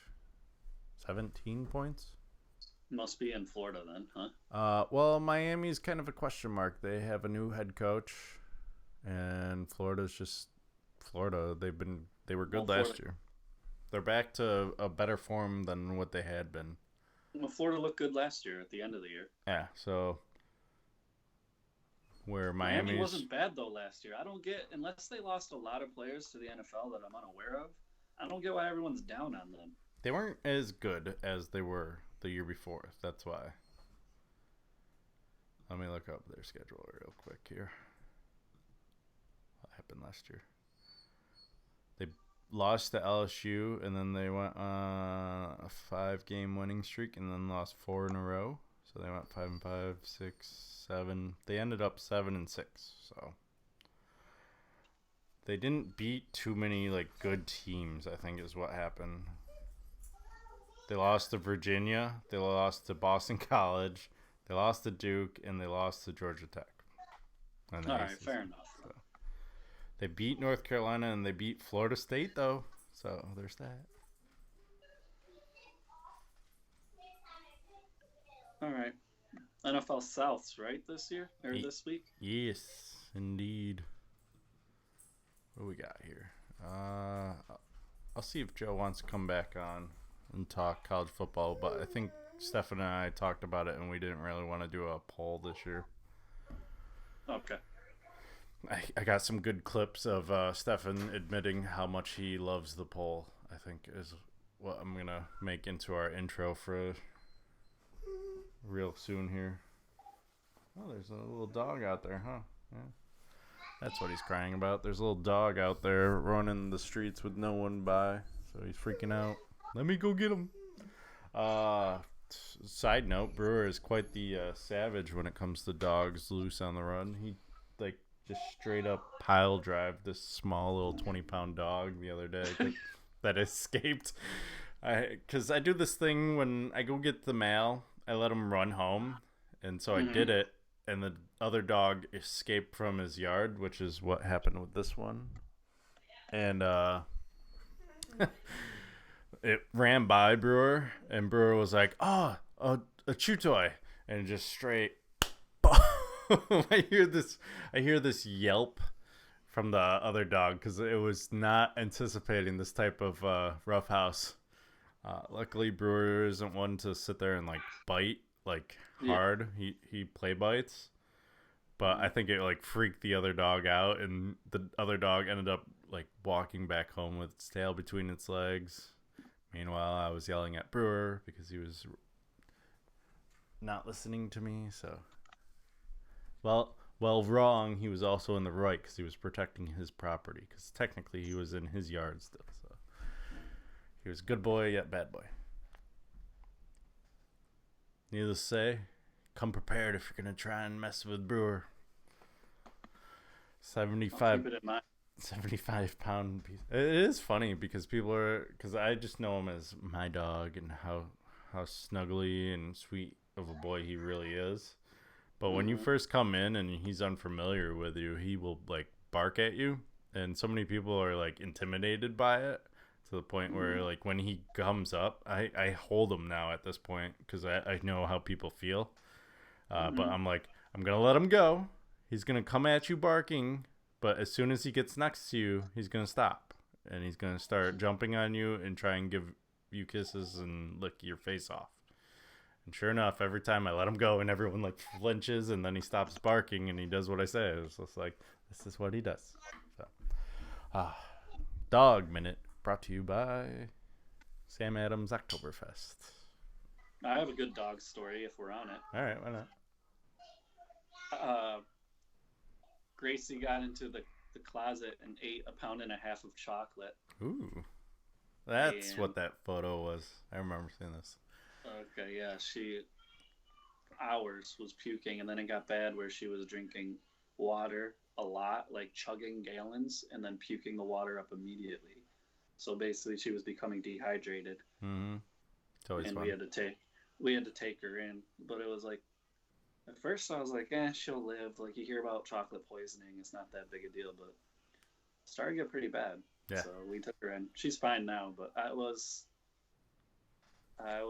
17 points. Must be in Florida then, huh? Well, Miami's kind of a question mark. They have a new head coach, and Florida's just Florida. They were good last year. They're back to a better form than what they had been. Well, Florida looked good last year at the end of the year. Yeah, so where Miami wasn't bad though last year. I don't get, unless they lost a lot of players to the NFL that I'm unaware of, I don't get why everyone's down on them. They weren't as good as they were the year before. That's why. Let me look up their schedule real quick here. What happened last year? They lost to LSU, and then they went on a 5-game winning streak, and then lost 4 in a row. So they went 5-5, 6, 7. They ended up 7-6. So they didn't beat too many like good teams, I think, is what happened. They lost to Virginia. They lost to Boston College. They lost to Duke, and they lost to Georgia Tech. All right, fair enough. So they beat North Carolina, and they beat Florida State, though. So there's that. All right. NFL Souths, right, this year? Or this week? Yes, indeed. What do we got here? I'll see if Joe wants to come back on and talk college football, but I think Stefan and I talked about it, and we didn't really want to do a poll this year. Okay. I got some good clips of Stefan admitting how much he loves the poll, I think, is what I'm going to make into our intro for real soon here. Oh, there's a little dog out there, huh? Yeah. That's what he's crying about. There's a little dog out there running the streets with no one by, so he's freaking out. Let me go get him. Side note: Brewer is quite the savage when it comes to dogs loose on the run. He like just straight up pile drive this small little 20-pound dog the other day that escaped. Because I do this thing when I go get the mail, I let him run home, and so I did it, and the other dog escaped from his yard, which is what happened with this one, and it ran by Brewer, and Brewer was like, "Oh, a chew toy," and just straight. I hear this yelp from the other dog because it was not anticipating this type of roughhouse. Luckily, Brewer isn't one to sit there and like bite like hard. He play bites, but I think it like freaked the other dog out, and the other dog ended up like walking back home with its tail between its legs. Meanwhile, I was yelling at Brewer because he was not listening to me. So, well, wrong. He was also in the right because he was protecting his property. Because technically, he was in his yard still. So, he was good boy yet bad boy. Needless to say, come prepared if you're gonna try and mess with Brewer. 75-pound piece. It is funny because because I just know him as my dog and how snuggly and sweet of a boy he really is. But when you first come in and he's unfamiliar with you, he will like bark at you, and so many people are like intimidated by it to the point where like when he comes up, I hold him now at this point because I know how people feel. But I'm like, I'm gonna let him go. He's gonna come at you barking. But as soon as he gets next to you, he's going to stop. And he's going to start jumping on you and try and give you kisses and lick your face off. And sure enough, every time I let him go and everyone like flinches and then he stops barking and he does what I say. It's just like, this is what he does. So, Dog Minute brought to you by Sam Adams Oktoberfest. I have a good dog story if we're on it. All right, why not? Gracie got into the closet and ate 1.5 pounds of chocolate. Ooh. That's what that photo was. I remember seeing this. Okay, yeah. She hours was puking, and then it got bad where she was drinking water a lot, like chugging gallons, and then puking the water up immediately. So basically, she was becoming dehydrated. Mm-hmm. It's always and fun. we had to take her in, but it was like at first I was like, she'll live. Like you hear about chocolate poisoning, it's not that big a deal, but it started to get pretty bad. Yeah. So we took her in. She's fine now, but I was a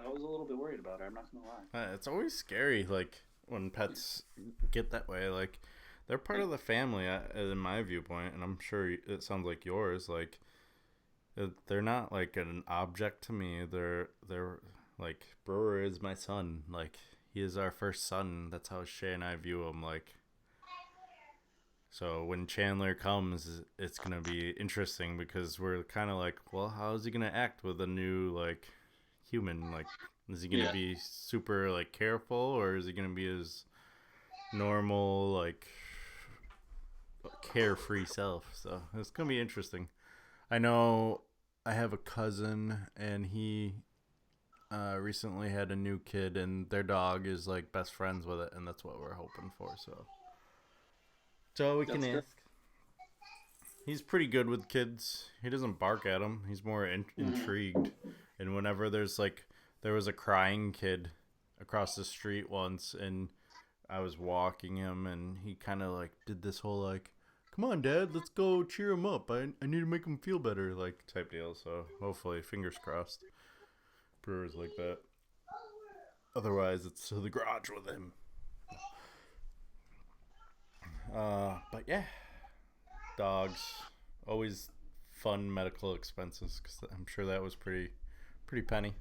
little bit worried about her. I'm not gonna lie. It's always scary, like when pets get that way. Like they're part of the family, in my viewpoint, and I'm sure it sounds like yours. Like they're not like an object to me. They're like Brewer is my son. Like he is our first son. That's how Shay and I view him. Like. So when Chandler comes, it's going to be interesting because we're kind of like, well, how is he going to act with a new, like, human? Like, is he going to be super, like, careful, or is he going to be his normal, like, carefree self? So it's going to be interesting. I know I have a cousin, and he recently had a new kid, and their dog is, like, best friends with it, and that's what we're hoping for, so... So we can ask. He's pretty good with kids. He doesn't bark at them. He's more intrigued. And whenever there was a crying kid across the street once, and I was walking him, and he kind of like did this whole like, "Come on, Dad, let's go cheer him up. I need to make him feel better," like type deal. So hopefully, fingers crossed, Brewer's like that. Otherwise, it's to the garage with him. But yeah, dogs, always fun medical expenses, because I'm sure that was pretty penny.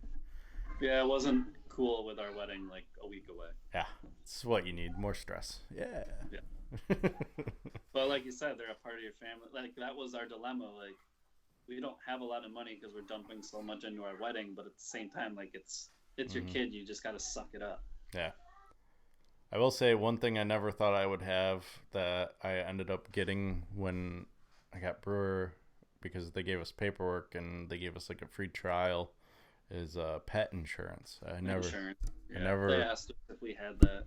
Yeah, it wasn't cool with our wedding like a week away. Yeah, it's what you need, more stress. Yeah. But like you said, they're a part of your family. Like that was our dilemma. Like we don't have a lot of money because we're dumping so much into our wedding, but at the same time, like it's your kid. You just got to suck it up. Yeah. I will say one thing I never thought I would have that I ended up getting when I got Brewer, because they gave us paperwork and they gave us like a free trial, is pet insurance. Insurance. I Yeah, never. They asked us if we had that.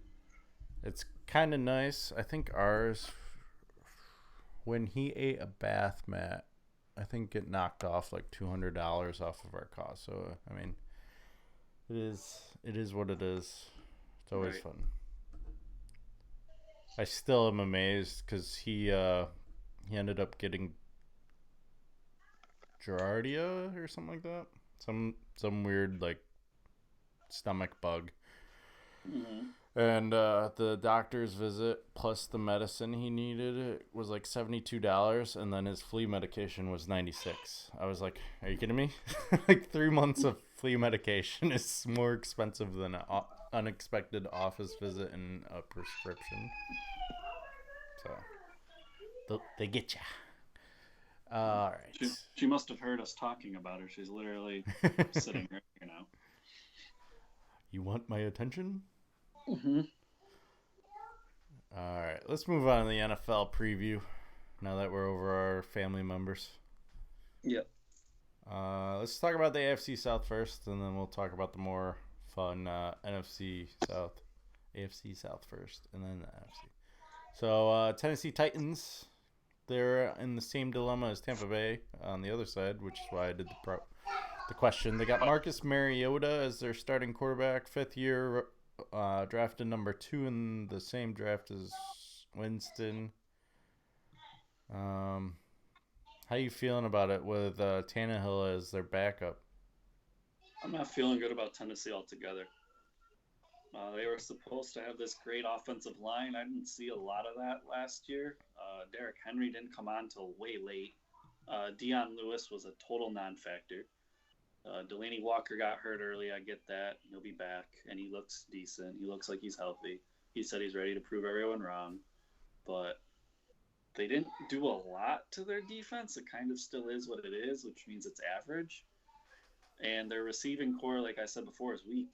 It's kind of nice. I think ours, when he ate a bath mat, I think it knocked off like $200 off of our cost. So I mean, it is what it is. It's always Right. fun. I still am amazed because he ended up getting Giardia or something like that. Some weird like stomach bug. Mm-hmm. And the doctor's visit plus the medicine he needed, it was like $72, and then his flea medication was $96. I was like, "Are you kidding me?" Like 3 months of flea medication is more expensive than an unexpected office visit and a prescription. So they get ya. All right. She must have heard us talking about her. She's literally sitting right here now. You want my attention? Mm-hmm. All right, let's move on to the NFL preview. Now that we're over our family members, Yep. let's talk about the AFC South first, and then we'll talk about the more fun NFC South, AFC South first, and then the NFC. So Tennessee Titans, they're in the same dilemma as Tampa Bay on the other side, which is why I did the question. They got Marcus Mariota as their starting quarterback, 5th year. Drafted number 2 in the same draft as Winston. How you feeling about it with Tannehill as their backup? I'm not feeling good about Tennessee altogether. They were supposed to have this great offensive line. I didn't see a lot of that last year. Derrick Henry didn't come on till way late. Deion Lewis was a total non-factor. Delaney Walker got hurt early. I get that. He'll be back, and he looks decent. He looks like he's healthy. He said he's ready to prove everyone wrong. But they didn't do a lot to their defense. It kind of still is what it is, which means it's average. And their receiving core, like I said before, is weak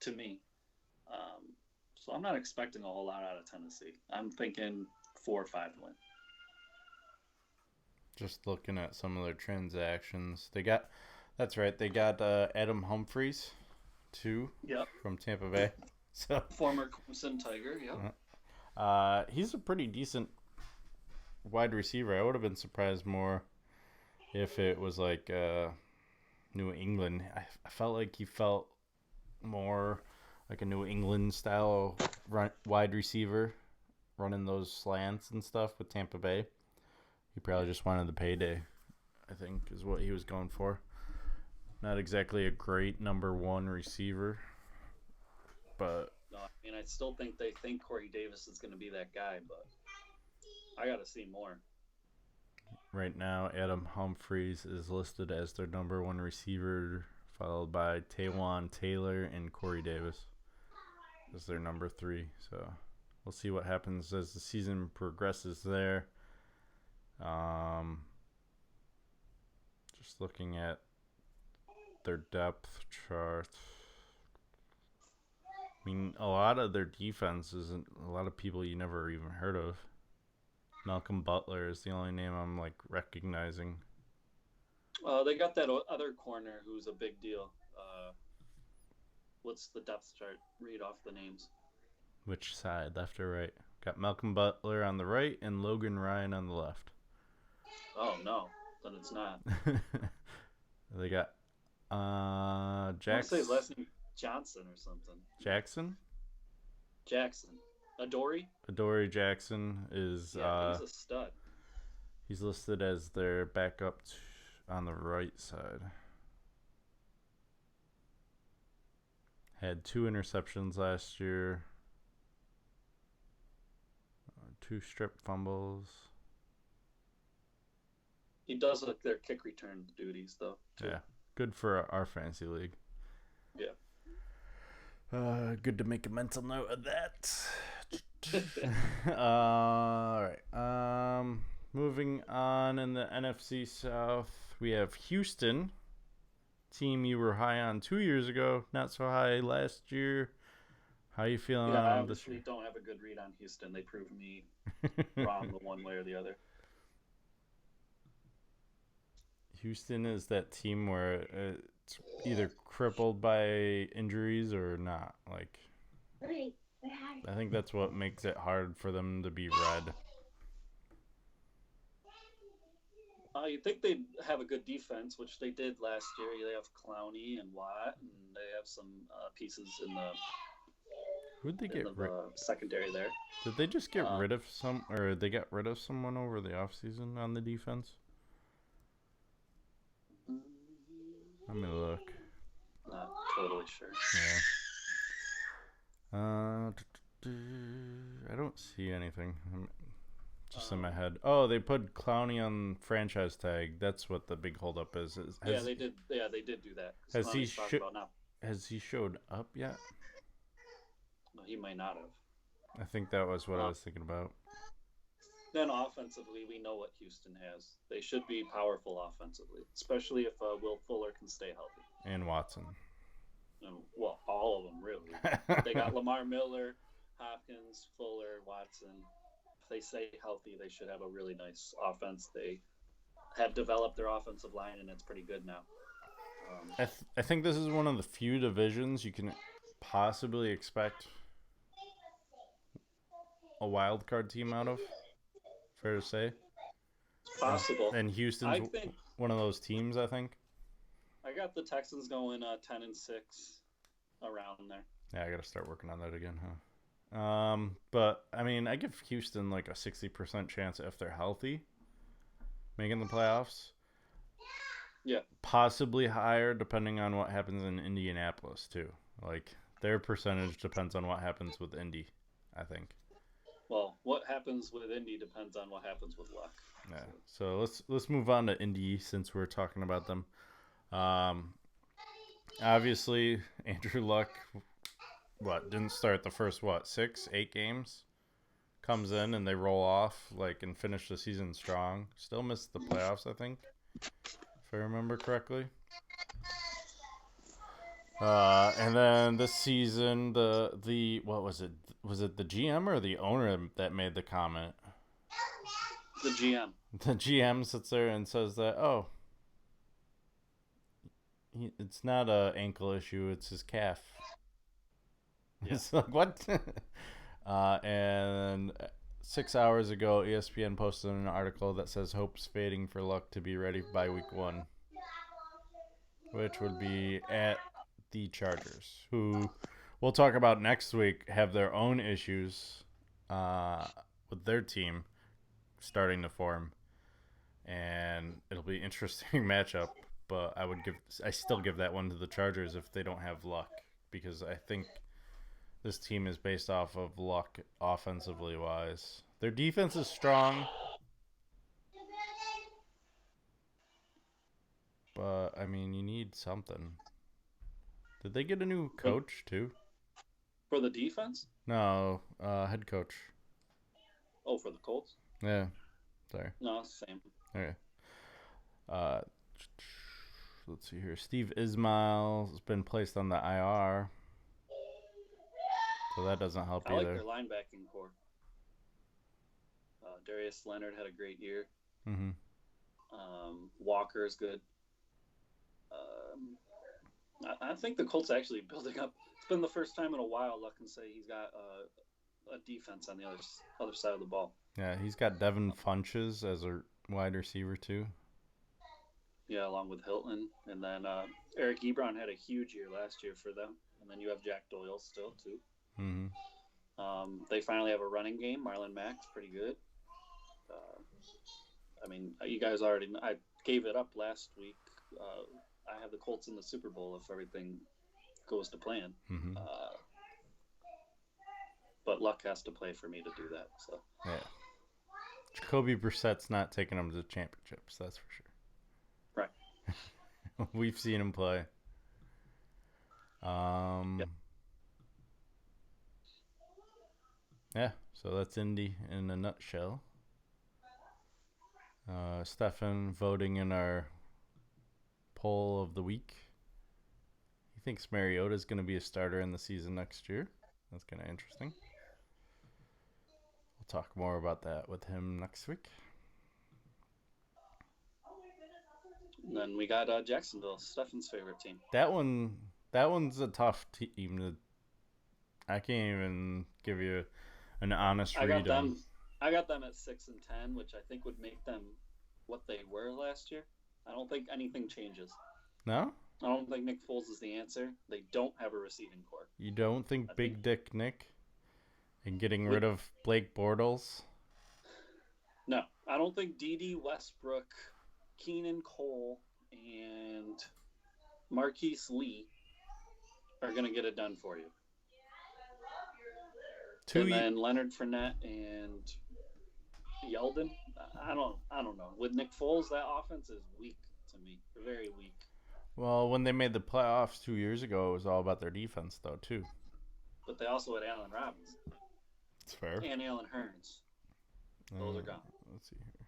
to me. So I'm not expecting a whole lot out of Tennessee. I'm thinking 4 or 5 win. Just looking at some of their transactions, that's right. They got Adam Humphries, too, Yep. from Tampa Bay. So Former Clemson Tiger, yep. he's a pretty decent wide receiver. I would have been surprised more if it was like New England. I felt like he felt more like a New England style wide receiver, running those slants and stuff with Tampa Bay. He probably just wanted the payday, I think, is what he was going for. Not exactly a great number 1 receiver, but No, I mean, I still think they think Corey Davis is going to be that guy, but I got to see more. right now Adam Humphries is listed as their number 1 receiver, followed by Taywan Taylor and Corey Davis as their number 3. So we'll see what happens as the season progresses there. Just looking at their depth chart. I mean, a lot of their defense isn't a lot of people you never even heard of. Malcolm Butler is the only name I'm like recognizing. They got that other corner who's a big deal. What's the depth chart? Read off the names. Which side, left or right? Got Malcolm Butler on the right and Logan Ryan on the left. Oh, no. Then it's not. They got I want to Jackson. say his last name Johnson or something. Jackson? Jackson. Adoree Jackson is Yeah, he's a stud. he's listed as their backup on the right side. Had 2 interceptions last year. 2 strip fumbles. He does look their kick return duties, though. Too. Yeah, good for our fantasy league. Yeah. Good to make a mental note of that. All right. Moving on in the NFC South, we have Houston, team you were high on 2 years ago, not so high last year. How you feeling Yeah, I on this obviously year? don't have a good read on Houston. They proved me wrong the one way or the other. Houston is that team where either crippled by injuries or not. Like, Wait, what happened? I think that's what makes it hard for them to be red. You'd think they'd have a good defense, which they did last year. They have Clowney and Watt, and they have some pieces in the Who'd they get rid? secondary there. Did they just get rid of some, or they got rid of someone over the offseason on the defense? Let me look. Not totally sure. Yeah. I don't see anything. Just in my head. Oh, they put Clowney on franchise tag. That's what the big holdup is. Yeah, they did. Yeah, they did do that. Has he now. Has he showed up yet? No, he might not have. I think that was what I was thinking about. Then offensively, we know what Houston has. They should be powerful offensively, especially if Will Fuller can stay healthy. And Watson. Well, all of them really. They got Lamar Miller, Hopkins, Fuller, Watson. If they stay healthy, they should have a really nice offense. They have developed their offensive line, and it's pretty good now. I think this is one of the few divisions you can possibly expect a wild card team out of. Fair to say. It's possible. And Houston's one of those teams, I think. I got the Texans going 10-6 around there. Yeah, I got to start working on that again, huh? But I mean, I give Houston like a 60% chance if they're healthy, making the playoffs. Yeah, possibly higher depending on what happens in Indianapolis too. Like their percentage depends on what happens with Indy, I think. Well, what happens with Indy depends on what happens with Luck. Yeah. So let's move on to Indy since we're talking about them. Obviously, Andrew Luck, didn't start the first 6-8 games, comes in and they roll off and finish the season strong. Still missed the playoffs, I think, if I remember correctly. And then this season, the what was it? Was it the GM or the owner that made the comment? The GM. The GM sits there and says that, it's not a ankle issue, it's his calf. Yeah. It's like, what? And 6 hours ago, ESPN posted an article that says hopes fading for Luck to be ready by week 1, which would be at the Chargers, who we'll talk about next week, have their own issues with their team starting to form, and it'll be an interesting matchup. But I still give that one to the Chargers if they don't have Luck, because I think this team is based off of Luck offensively wise. Their defense is strong, but I mean, you need something. Did they get a new coach too? For the defense? No, head coach. Oh, for the Colts? Yeah, sorry. No, it's the same. Okay. Let's see here. Steve Ismail has been placed on the IR, so that doesn't help either. I like their linebacking core. Darius Leonard had a great year. Mm-hmm. Walker is good. I think the Colts actually building up. It's been the first time in a while Luck can say he's got a defense on the other side of the ball. Yeah, he's got Devin Funches as a wide receiver too. Yeah, along with Hilton. And then Eric Ebron had a huge year last year for them. And then you have Jack Doyle still, too. Mm-hmm. They finally have a running game. Marlon Mack's pretty good. I mean, you guys already know. I gave it up last week. I have the Colts in the Super Bowl if everything goes to plan. Mm-hmm. But Luck has to play for me to do that. So yeah. Jacoby Brissett's not taking them to the championships, that's for sure. Right. We've seen him play. Yep. Yeah, so that's Indy in a nutshell. Stefan voting in our poll of the week. He thinks Mariota's going to be a starter in the season next year. That's kind of interesting. We'll talk more about that with him next week. And then we got Jacksonville, Stefan's favorite team. That one's a tough team. I can't even give you an honest read on. I got them at 6-10, which I think would make them what they were last year. I don't think anything changes. No? I don't think Nick Foles is the answer. They don't have a receiving core. You don't think Big Dick Nick and getting rid of Blake Bortles? No, I don't think D.D. Westbrook, Keenan Cole, and Marquise Lee are going to get it done for you. And then Leonard Fournette and Yeldon. I don't know. With Nick Foles, that offense is weak to me. Very weak. Well, when they made the playoffs 2 years ago, it was all about their defense, though, too. But they also had Allen Robinson. It's fair. And Allen Hurns. Those are gone. Let's see here.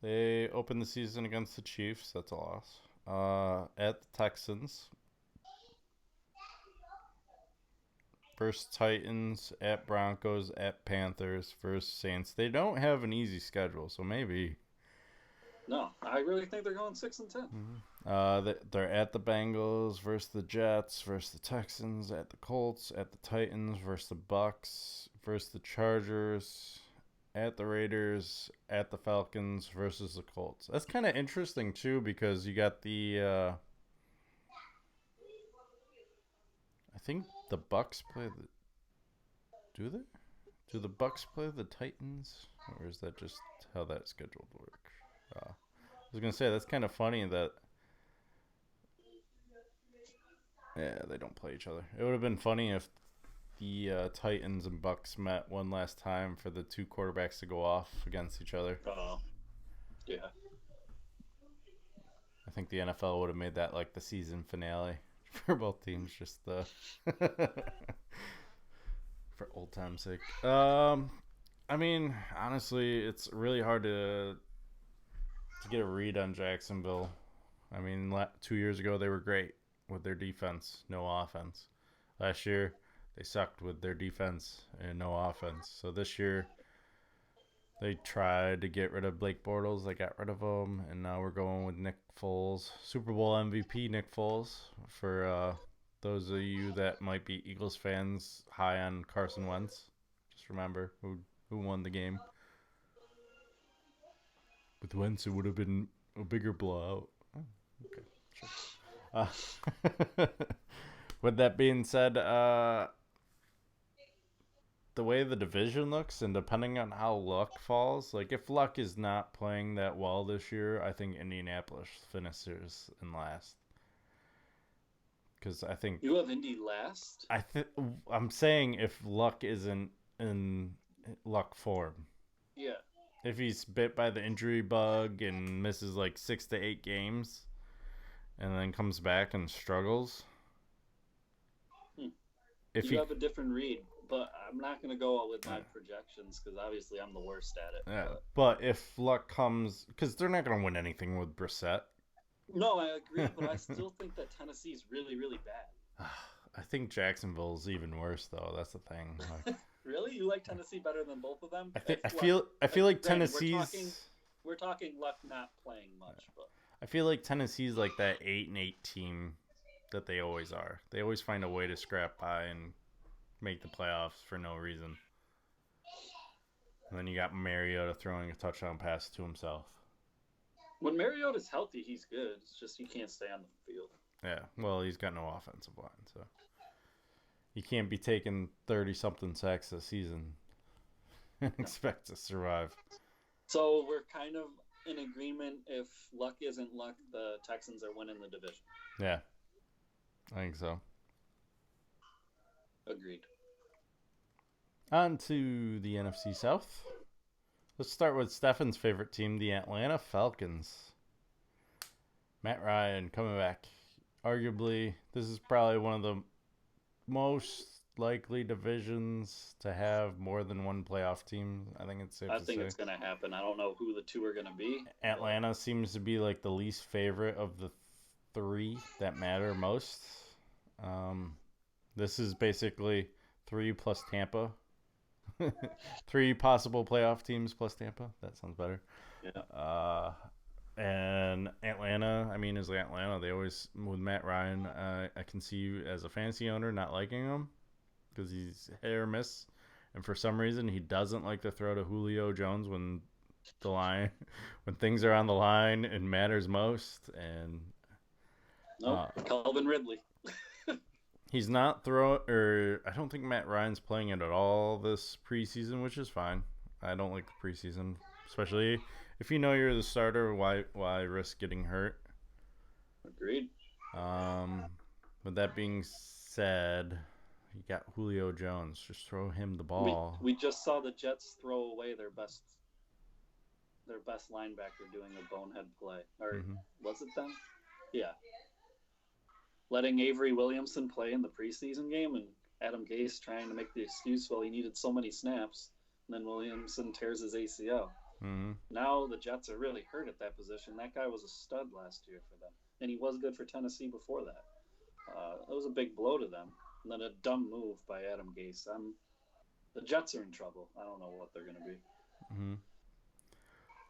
They opened the season against the Chiefs. That's a loss. At the Texans. Versus Titans, at Broncos, at Panthers, versus Saints. They don't have an easy schedule, so maybe. No, I really think they're going 6-10. They're at the Bengals, versus the Jets, versus the Texans, at the Colts, at the Titans, versus the Bucks, versus the Chargers, at the Raiders, at the Falcons, versus the Colts. That's kind of interesting, too, because you got the... I think the Bucks play the... Do they? Do the Bucks play the Titans? Or is that just how that schedule would work? I was going to say, that's kind of funny that... Yeah, they don't play each other. It would have been funny if the Titans and Bucks met one last time for the two quarterbacks to go off against each other. Yeah. I think the NFL would have made that like the season finale for both teams, just for old time's sake. I mean, honestly, it's really hard to get a read on Jacksonville. I mean, 2 years ago they were great with their defense, no offense. Last year they sucked with their defense and no offense. So this year they tried to get rid of Blake Bortles. They got rid of him, and now we're going with Nick Foles, Super Bowl MVP Nick Foles. For those of you that might be Eagles fans, high on Carson Wentz, just remember who won the game. With Wentz, it would have been a bigger blowout. Oh, okay, sure. With that being said, the way the division looks, and depending on how Luck falls, like if Luck is not playing that well this year, I think Indianapolis finishes in last. Because I think you have Indy last. I'm saying if Luck isn't in Luck form. Yeah. If he's bit by the injury bug and misses like 6 to 8 games, and then comes back and struggles. If you have a different read, but I'm not going to go with my projections because obviously I'm the worst at it. Yeah, but if Luck comes, because they're not going to win anything with Brissett. No, I agree, but I still think that Tennessee's really, really bad. I think Jacksonville's even worse, though. That's the thing. Like, really, you like Tennessee better than both of them? I feel like Tennessee's. We're talking Luck not playing much, but I feel like Tennessee's like that 8-8 team that they always are. They always find a way to scrap by and make the playoffs for no reason. And then you got Mariota throwing a touchdown pass to himself. When Mariota's healthy, he's good. It's just he can't stay on the field. Yeah, well, he's got no offensive line, so he can't be taking 30-something sacks a season and expect to survive. So we're kind of in agreement. If Luck isn't Luck, the Texans are winning the division. Yeah, I think so. Agreed. On to the NFC South. Let's start with Stefan's favorite team, the Atlanta Falcons. Matt Ryan coming back. Arguably, this is probably one of the most likely divisions to have more than one playoff team. I think it's safe to say. I think it's going to happen. I don't know who the two are going to be. Atlanta seems to be like the least favorite of the three that matter most. This is basically 3 plus Tampa. 3 possible playoff teams plus Tampa. That sounds better. Yeah. And Atlanta, I mean, is Atlanta. They always, with Matt Ryan, I can see you as a fantasy owner not liking him because he's hit or miss. And for some reason, he doesn't like to throw to Julio Jones when the line, when things are on the line and matters most. And Nope, Calvin Ridley. he's not I don't think Matt Ryan's playing it at all this preseason, which is fine. I don't like the preseason, especially if you know you're the starter. Why risk getting hurt? Agreed. With that being said, you got Julio Jones. Just throw him the ball. We just saw the Jets throw away their best linebacker doing a bonehead play. Or was it them? Yeah. Letting Avery Williamson play in the preseason game and Adam Gase trying to make the excuse, well, he needed so many snaps, and then Williamson tears his ACL. Now the Jets are really hurt at that position. That guy was a stud last year for them, and he was good for Tennessee before that. It was a big blow to them, and then a dumb move by Adam Gase. The Jets are in trouble. I don't know what they're going to be.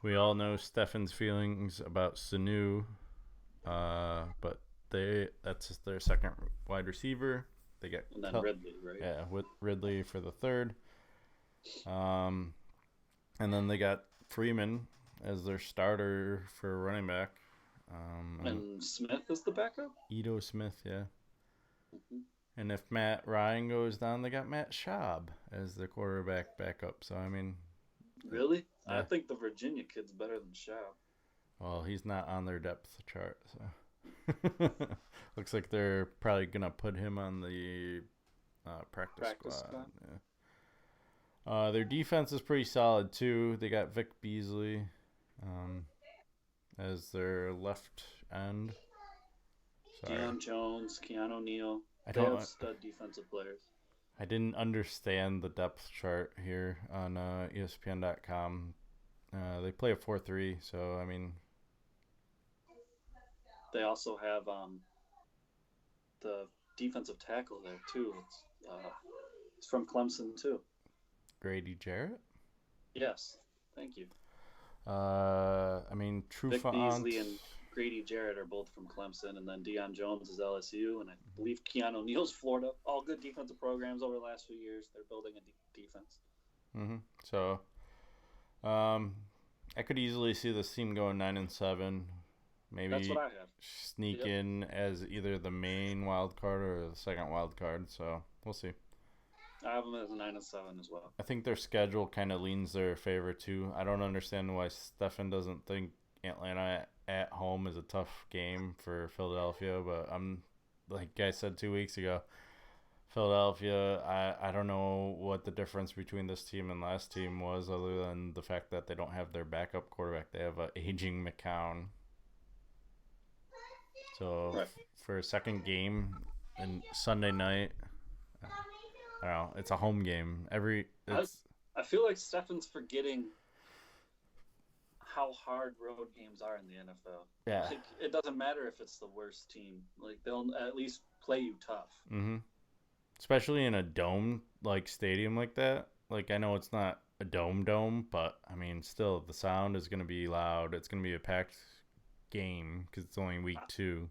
We all know Stefan's feelings about Sanu, but that's their second wide receiver. They get and then Ridley, right? Yeah, with Ridley for the third. And then they got Freeman as their starter for running back. And Smith is the backup? Ito Smith, yeah. And if Matt Ryan goes down, they got Matt Schaub as their quarterback backup. So, I mean... Really? Yeah. I think the Virginia kid's better than Schaub. Well, he's not on their depth chart, so... Looks like they're probably going to put him on the practice squad. Yeah. Their defense is pretty solid, too. They got Vic Beasley as their left end. Deion Jones, Keanu Neal. They have stud defensive players. I didn't understand the depth chart here on ESPN.com. They play a 4-3, so, I mean... They also have the defensive tackle there, too. It's from Clemson, too. Grady Jarrett? Yes. Thank you. I mean, Vic Trufant... Beasley and Grady Jarrett are both from Clemson, and then Deion Jones is LSU, and I believe Keanu Neal's Florida. All good defensive programs over the last few years. They're building a defense. So, I could easily see this team going 9-7. Maybe that's what I have. Sneak in as either the main wild card or the second wild card. So we'll see. I have them as 9-7 as well. I think their schedule kind of leans their favor too. I don't understand why Stefan doesn't think Atlanta at home is a tough game for Philadelphia, but I'm like I said 2 weeks ago, Philadelphia, I don't know what the difference between this team and last team was other than the fact that they don't have their backup quarterback. They have an aging McCown. So right. For a second game and Sunday night, I don't know, it's a home game. I feel like Stefan's forgetting how hard road games are in the NFL. Yeah. Like, it doesn't matter if it's the worst team. Like, they'll at least play you tough. Especially in a dome like stadium like that. Like, I know it's not a dome, but I mean, still the sound is going to be loud. It's going to be a packed game because it's only week 2.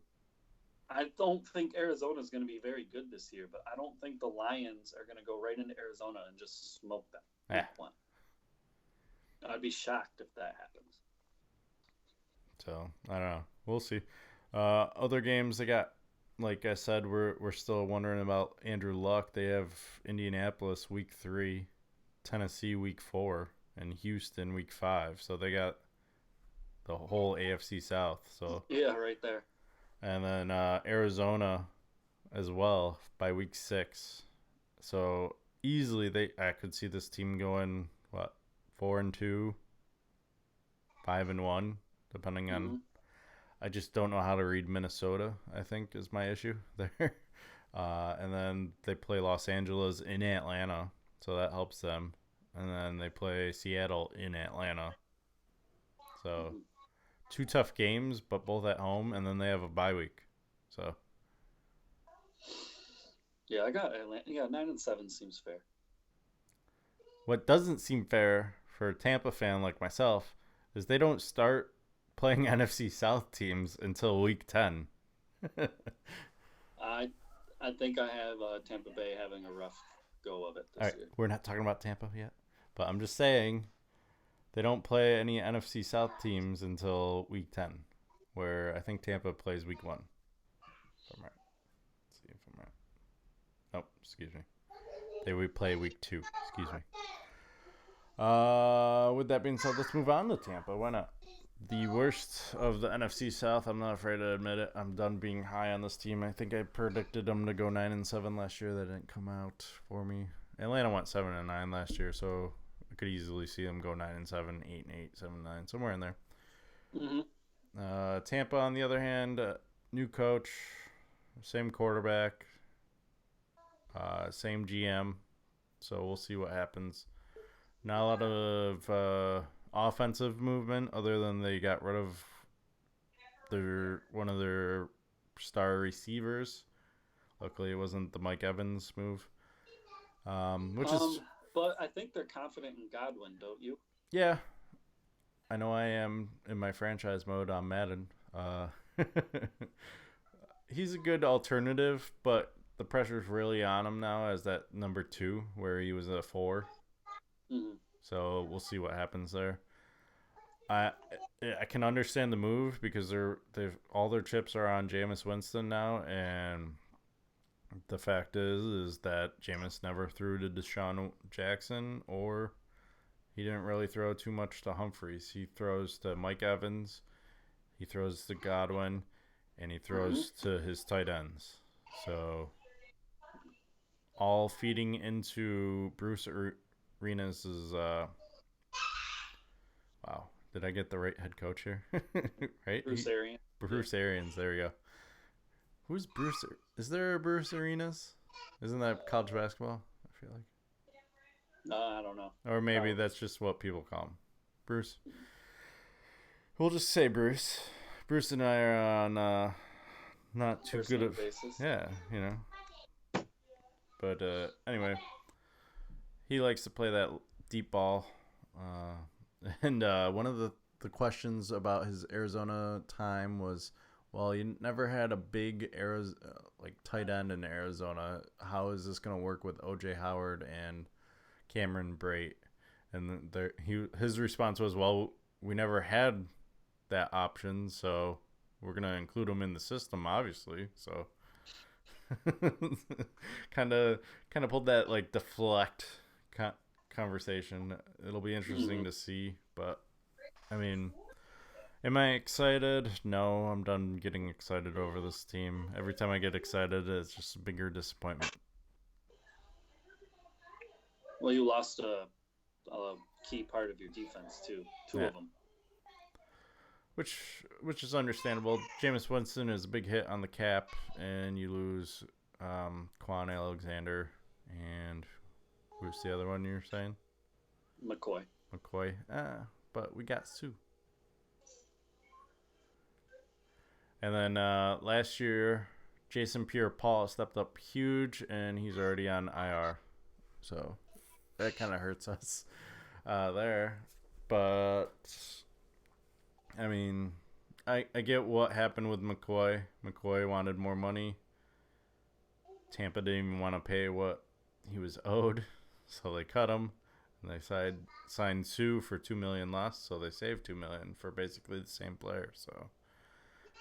I don't think Arizona's going to be very good this year, but I don't think the Lions are going to go right into Arizona and just smoke them. Yeah. I'd be shocked if that happens. So, I don't know. We'll see. Other games they got, like I said, we're still wondering about Andrew Luck. They have Indianapolis week 3, Tennessee week 4, and Houston week 5. So they got the whole AFC South. So yeah, right there. And then Arizona as well by week 6. So easily I could see this team going 4-2, 5-1, depending on. I just don't know how to read Minnesota, I think, is my issue there. And then they play Los Angeles in Atlanta, so that helps them. And then they play Seattle in Atlanta. So 2 tough games, but both at home, and then they have a bye week. So yeah, I got Atlanta. Yeah, 9-7 seems fair. What doesn't seem fair for a Tampa fan like myself is they don't start playing NFC South teams until week 10. I think I have Tampa Bay having a rough go of it this All right, year. we're not talking about Tampa yet, but I'm just saying they don't play any NFC South teams until week 10, where I think Tampa plays week 1. If I'm right. Let's see if I'm right. Oh, excuse me. They would play week 2. Excuse me. With that being said, let's move on to Tampa. Why not? The worst of the NFC South. I'm not afraid to admit it. I'm done being high on this team. I think I predicted them to go 9-7 last year. That didn't come out for me. Atlanta went 7-9 last year, so I could easily see them go 9-7, 8-8, 7-9, somewhere in there. Mm-hmm. Tampa, on the other hand, new coach, same quarterback, same GM. So we'll see what happens. Not a lot of offensive movement, other than they got rid of one of their star receivers. Luckily, it wasn't the Mike Evans move. But I think they're confident in Godwin, don't you? Yeah, I know I am in my franchise mode on Madden. He's a good alternative, but the pressure's really on him now as that number 2, where he was a 4. Mm-hmm. So we'll see what happens there. I can understand the move because they've all their chips are on Jameis Winston now, and the fact is that Jameis never threw to Deshaun Jackson, or he didn't really throw too much to Humphreys. He throws to Mike Evans, he throws to Godwin, and he throws to his tight ends. So all feeding into Bruce Arenas is wow. Did I get the right head coach here? Right? Bruce Arians. Bruce Arians. There we go. Who's Bruce? Is there a Bruce Arenas? Isn't that college basketball? I feel like. I don't know. Or maybe that's just what people call him. Bruce. We'll just say Bruce. Bruce and I are on not too First good name of. basis. Yeah, you know. But anyway, he likes to play that deep ball. And one of the questions about his Arizona time was, well, you never had a big tight end in Arizona. How is this going to work with O.J. Howard and Cameron Brate? And his response was, well, we never had that option, so we're going to include him in the system, obviously. So kind of pulled that like deflect conversation. It'll be interesting to see, but I mean, am I excited? No, I'm done getting excited over this team. Every time I get excited, it's just a bigger disappointment. Well, you lost a key part of your defense too. Two of them. Which is understandable. Jameis Winston is a big hit on the cap, and you lose Quan Alexander, and who's the other one you were saying? McCoy. But we got Sue. And then last year, Jason Pierre-Paul stepped up huge, and he's already on IR. So that kind of hurts us there. But I mean, I get what happened with McCoy. McCoy wanted more money. Tampa didn't even want to pay what he was owed, so they cut him. And they signed Sue for $2 million less, so they saved $2 million for basically the same player. So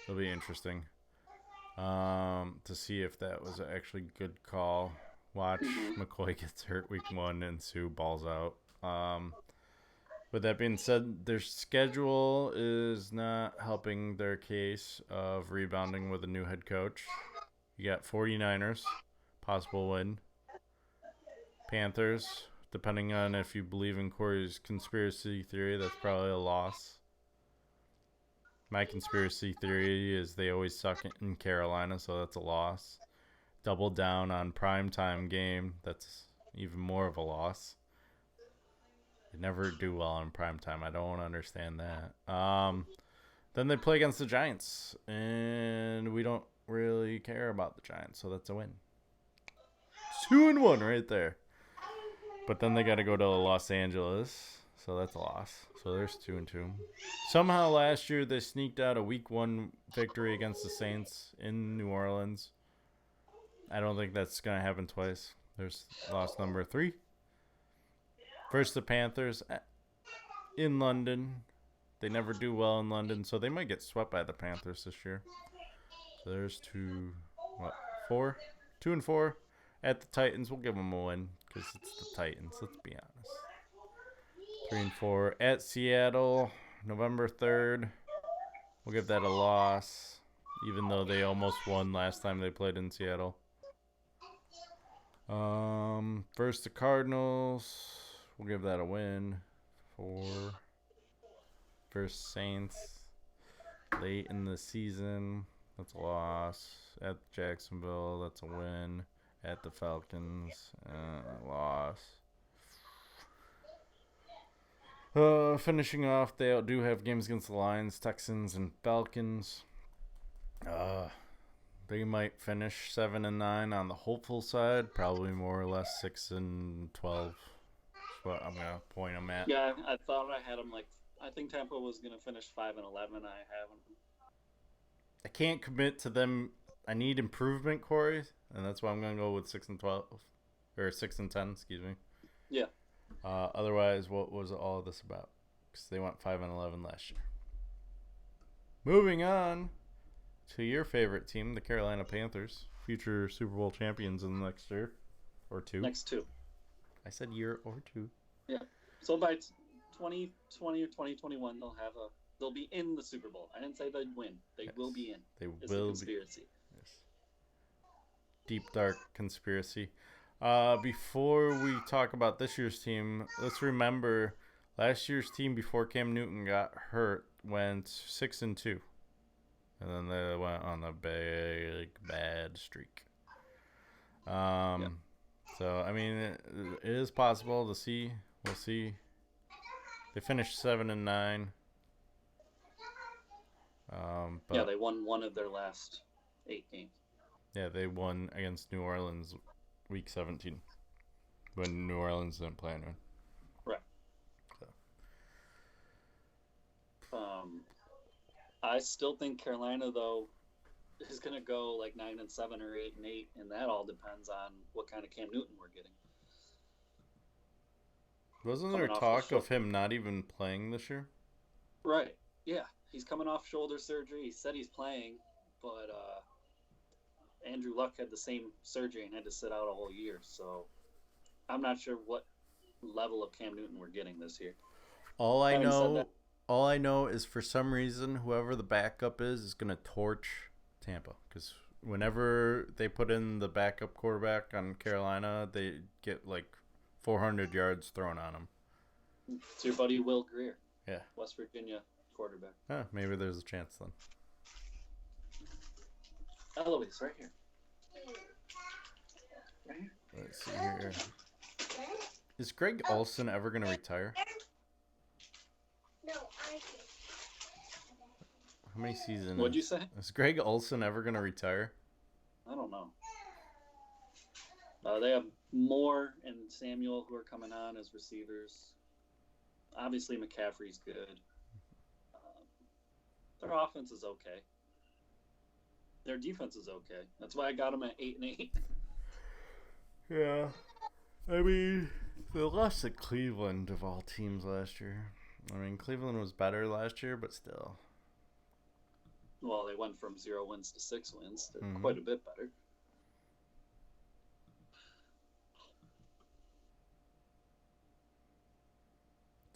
it'll be interesting to see if that was an actually good call. Watch McCoy gets hurt week 1 and Sue balls out. With that being said, their schedule is not helping their case of rebounding with a new head coach. You got 49ers, possible win. Panthers, depending on if you believe in Cory's conspiracy theory, that's probably a loss. My conspiracy theory is they always suck in Carolina, so that's a loss. Double down on primetime game, that's even more of a loss. They never do well in primetime. I don't understand that. Then they play against the Giants, and we don't really care about the Giants, so that's a win. 2-1 right there. But then they got to go to Los Angeles, So that's a loss. So there's 2-2. Somehow last year they sneaked out a week 1 victory against the Saints in New Orleans. I don't think that's going to happen twice. There's loss number 3. First the Panthers in London. They never do well in London, so they might get swept by the Panthers this year. So there's 4? 2 and 4 at the Titans. We'll give them a win because it's the Titans. Let's be honest. 3 and 4 at Seattle, November 3rd. We'll give that a loss, even though they almost won last time they played in Seattle. First the Cardinals. We'll give that a win. 4. First Saints. Late in the season. That's a loss. At Jacksonville, that's a win. At the Falcons, loss. Finishing off, they do have games against the Lions, Texans, and Falcons. They might finish 7-9 on the hopeful side, probably more or less 6-12. That's what I'm gonna point them at. Yeah, I thought I had them I think Tampa was gonna finish 5-11. I haven't. I can't commit to them. I need improvement, Corey, and that's why I'm gonna go with 6-12 or 6-10. Excuse me. Yeah. Otherwise, what was all of this about? Because they went 5-11 last year. Moving on to your favorite team, the Carolina Panthers, future Super Bowl champions in the next year or 2. Next 2. I said year or 2. Yeah. So by 2020 or 2021, they'll be in the Super Bowl. I didn't say they'd win. They will be in. They It's will a conspiracy. be. Yes. Deep dark conspiracy. Before we talk about this year's team, let's remember last year's team before Cam Newton got hurt went 6-2, and then they went on a big bad streak. So I mean, it is possible to see. We'll see. They finished 7-9. But Yeah, they won one of their last 8 games. yeah, they won against New Orleans week 17 when New Orleans didn't play anyone. Right. So. I still think Carolina, though, is going to go 9-7 or 8-8, and that all depends on what kind of Cam Newton we're getting. Wasn't Coming there off talk the of him not even playing this year? Right. Yeah, he's coming off shoulder surgery. He said he's playing, but Andrew Luck had the same surgery and had to sit out a whole year. So I'm not sure what level of Cam Newton we're getting this year. All I Having said know that- All I know is for some reason, whoever the backup is going to torch Tampa. Because whenever they put in the backup quarterback on Carolina, they get 400 yards thrown on them. It's your buddy Will Greer. Yeah. West Virginia quarterback. Maybe there's a chance then. Eloise, right here. Right here. Let's see here. Is Greg Olson ever going to retire? No, I did. How many seasons? What'd you say? Is Greg Olson ever going to retire? I don't know. They have Moore and Samuel who are coming on as receivers. Obviously, McCaffrey's good. Their offense is okay. Their defense is okay. That's why I got them at 8-8. Yeah. I mean, they lost to Cleveland of all teams last year. I mean, Cleveland was better last year, but still. Well, they went from 0 wins to 6 wins. They're Mhm. quite a bit better.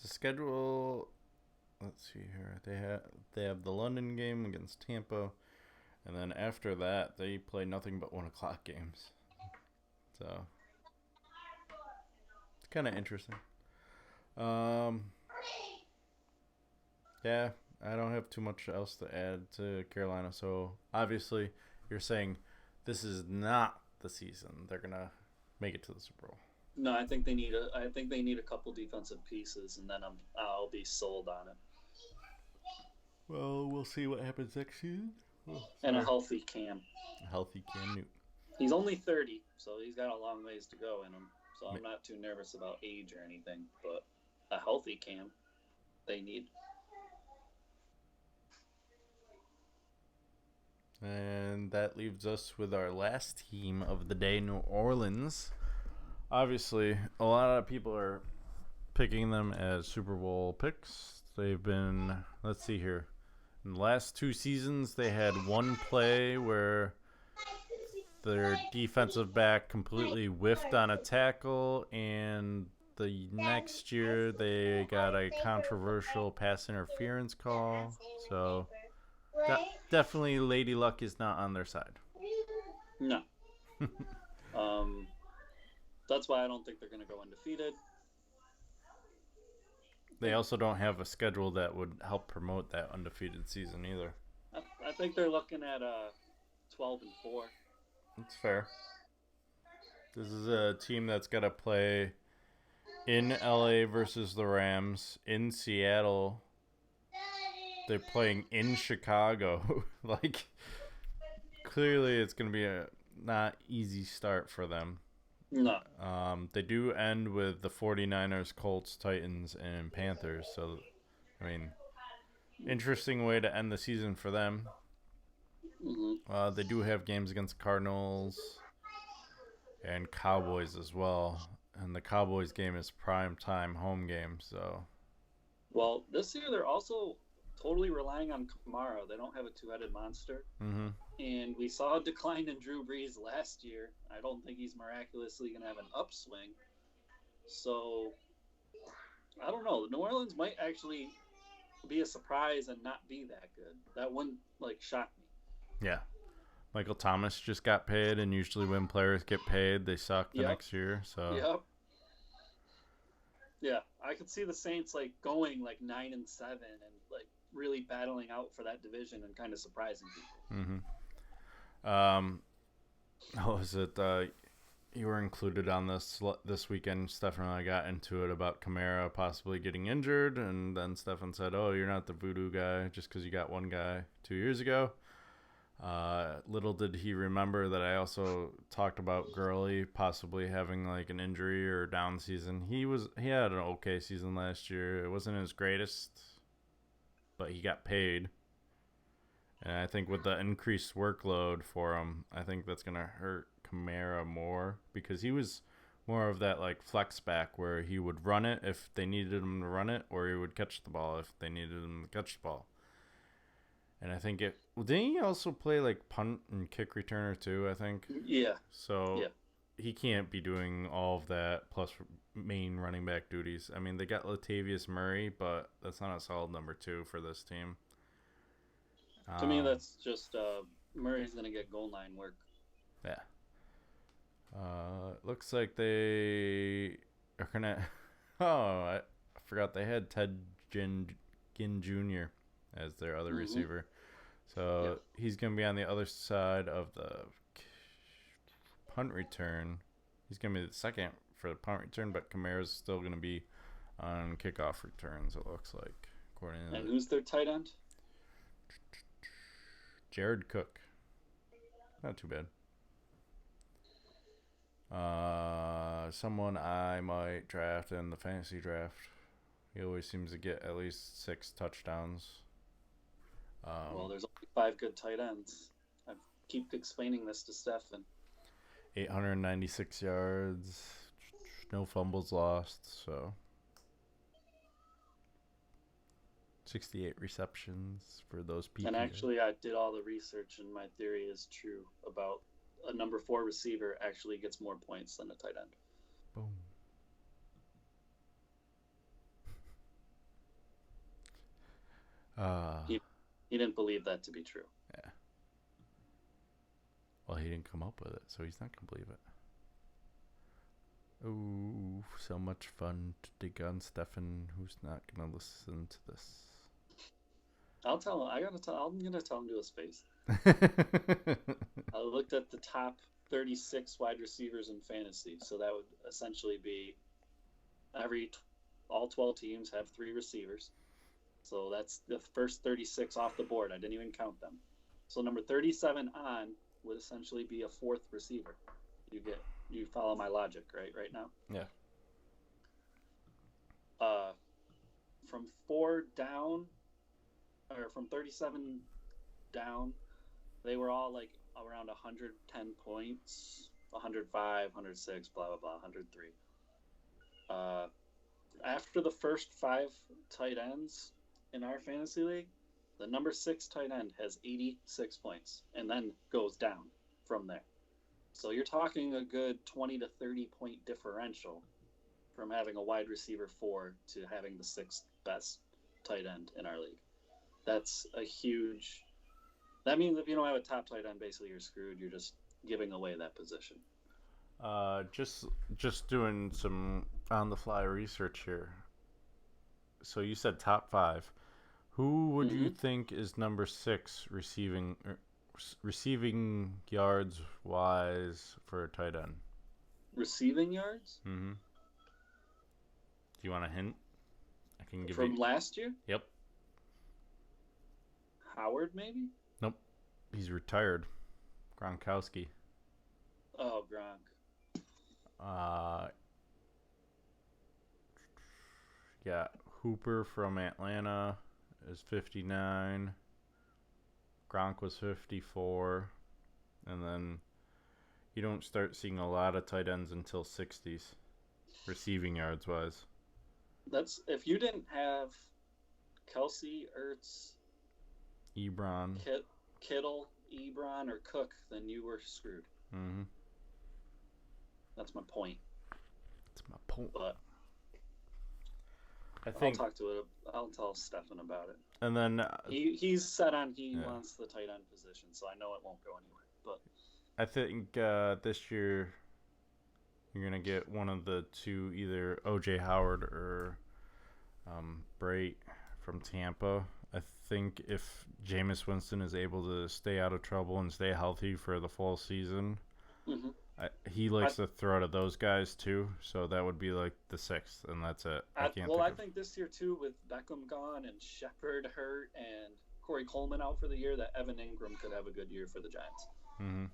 The schedule, let's see here. They have the London game against Tampa, and then after that they play nothing but 1:00 games. So it's kind of interesting. Yeah, I don't have too much else to add to Carolina. So obviously, you're saying this is not the season they're gonna make it to the Super Bowl. No, I think they need a couple defensive pieces, and then I'll be sold on it. Well, we'll see what happens next season. And a healthy Cam. Healthy Cam Newton. He's only 30, so he's got a long ways to go in him. So I'm not too nervous about age or anything. But a healthy Cam they need. And that leaves us with our last team of the day, New Orleans. Obviously, a lot of people are picking them as Super Bowl picks. They've been, let's see here, in the last 2 seasons, they had one play where their defensive back completely whiffed on a tackle, and the next year they got a controversial pass interference call. So definitely Lady Luck is not on their side. No. That's why I don't think they're going to go undefeated. They also don't have a schedule that would help promote that undefeated season either. I think they're looking at 12-4. That's fair. This is a team that's got to play in LA versus the Rams, in Seattle. They're playing in Chicago. Like, clearly it's going to be a not easy start for them. No. They do end with the 49ers, Colts, Titans, and Panthers. So, I mean, interesting way to end the season for them. Mm-hmm. They do have games against Cardinals and Cowboys as well. And the Cowboys game is prime time home game. So, well, this year they're also totally relying on Kamara. They don't have a two-headed monster. mm-hmm. And we saw a decline in Drew Brees last year. I don't think he's miraculously going to have an upswing. So, I don't know. New Orleans might actually be a surprise and not be that good. That wouldn't, shock me. Yeah. Michael Thomas just got paid, and usually when players get paid, they suck the next year. So. Yep. Yeah, I could see the Saints, going, 9-7 and, really battling out for that division and kind of surprising people. Mm-hmm. How was it? You were included on this weekend. Stefan and I got into it about Kamara possibly getting injured, and then Stefan said, "Oh, you're not the voodoo guy just because you got one guy 2 years ago." Little did he remember that I also talked about Gurley possibly having an injury or down season. He had an okay season last year. It wasn't his greatest, but he got paid. And I think with the increased workload for him, I think that's going to hurt Kamara more because he was more of that flex back where he would run it if they needed him to run it, or he would catch the ball if they needed him to catch the ball. And I think didn't he also play punt and kick returner too, I think? Yeah. So he can't be doing all of that plus main running back duties. I mean, they got Latavius Murray, but that's not a solid number 2 for this team. To me, that's just Murray's going to get goal line work. Yeah. Looks like they are going to... Oh, I forgot they had Ted Ginn Jr. as their other receiver. So he's going to be on the other side of the punt return. He's going to be the second for the punt return, but Kamara's still going to be on kickoff returns, it looks like. According to who's their tight end? Jared Cook. Not too bad. Someone I might draft in the fantasy draft. He always seems to get at least 6 touchdowns. Well, there's only 5 good tight ends. I keep explaining this to Stefan. 896 yards. No fumbles lost, so... 68 receptions for those people. And actually, I did all the research, and my theory is true about a number 4 receiver actually gets more points than a tight end. Boom. He didn't believe that to be true. Yeah. Well, he didn't come up with it, so he's not going to believe it. Ooh, so much fun to dig on Stefan, who's not going to listen to this. I'll tell him. I'm gonna tell him to his face. I looked at the top 36 wide receivers in fantasy, so that would essentially be all 12 teams have 3 receivers. So that's the first 36 off the board. I didn't even count them. So number 37 on would essentially be a 4th receiver. You follow my logic, right now? Yeah. From 4 down, or from 37 down, they were all like around 110 points, 105, 106, blah, blah, blah, 103. After the first 5 tight ends in our fantasy league, the number 6 tight end has 86 points and then goes down from there. So you're talking a good 20 to 30 point differential from having a wide receiver 4 to having the 6th best tight end in our league. That's a huge. That means if you don't have a top tight end, basically you're screwed. You're just giving away that position. Just doing some on the fly research here. So you said top 5. Who would you think is number 6 receiving yards wise for a tight end? Receiving yards? Mm-hmm. Do you want a hint? I can give From you. last year? Yep. Howard, maybe? Nope. He's retired. Gronkowski. Oh, Gronk. Yeah. Hooper from Atlanta is 59. Gronk was 54. And then you don't start seeing a lot of tight ends until 60s, receiving yards wise. That's if you didn't have Kelsey, Ertz, Ebron. Kittle, Ebron, or Cook, then you were screwed. Mm-hmm. That's my point. That's my point. But I think. I'll tell Stefan about it. And then he's set on wants the tight end position, so I know it won't go anywhere. But I think this year you're gonna get one of the two, either O.J. Howard or Brait from Tampa. I think if Jameis Winston is able to stay out of trouble and stay healthy for the full season, he likes to throw to those guys too. So that would be like the 6th, and that's it. I think this year too, with Beckham gone and Shepard hurt and Corey Coleman out for the year, that Evan Ingram could have a good year for the Giants. Mm-hmm.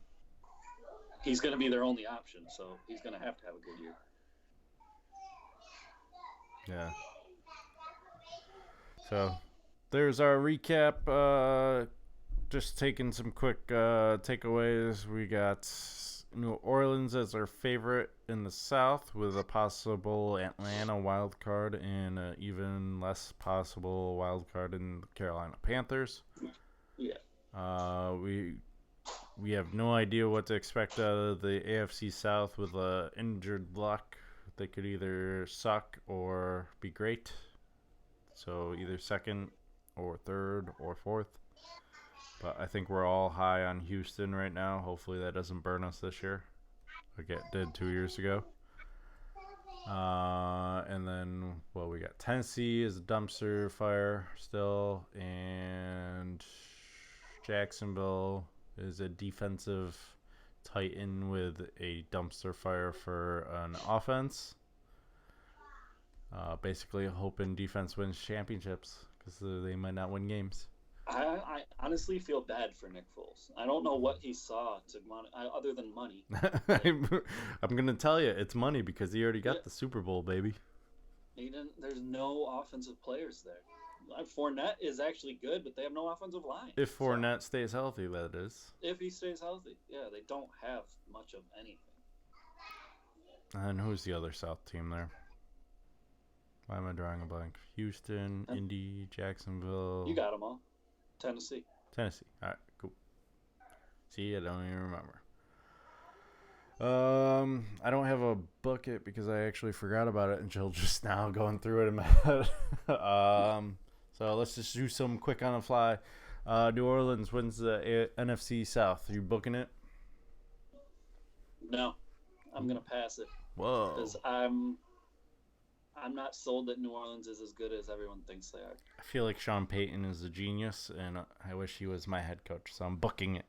He's going to be their only option, so he's going to have a good year. Yeah. So there's our recap. Just taking some quick takeaways. We got New Orleans as our favorite in the South, with a possible Atlanta wild card and an even less possible wild card in the Carolina Panthers. Yeah. We have no idea what to expect out of the AFC South with injured luck. They could either suck or be great. So either 2nd or 3rd or 4th. But I think we're all high on Houston right now. Hopefully that doesn't burn us this year, like it did 2 years ago. And then, we got Tennessee as a dumpster fire still. And Jacksonville is a defensive titan with a dumpster fire for an offense. Basically hoping defense wins championships, because they might not win games. I honestly feel bad for Nick Foles. I don't know what he saw other than money. I'm going to tell you, it's money, because he already got the Super Bowl, baby. There's no offensive players there. Fournette is actually good, but they have no offensive line. If Fournette stays healthy, that is. If he stays healthy. Yeah, they don't have much of anything. And who's the other South team there? Why am I drawing a blank? Houston, Indy, Jacksonville. You got them all. Tennessee. All right, cool. See, I don't even remember. I don't have a bucket because I actually forgot about it until just now going through it in my head. So let's just do some quick on the fly. New Orleans wins the NFC South. Are you booking it? No, I'm gonna pass it. Whoa. Because I'm not sold that New Orleans is as good as everyone thinks they are. I feel like Sean Payton is a genius, and I wish he was my head coach, so I'm booking it.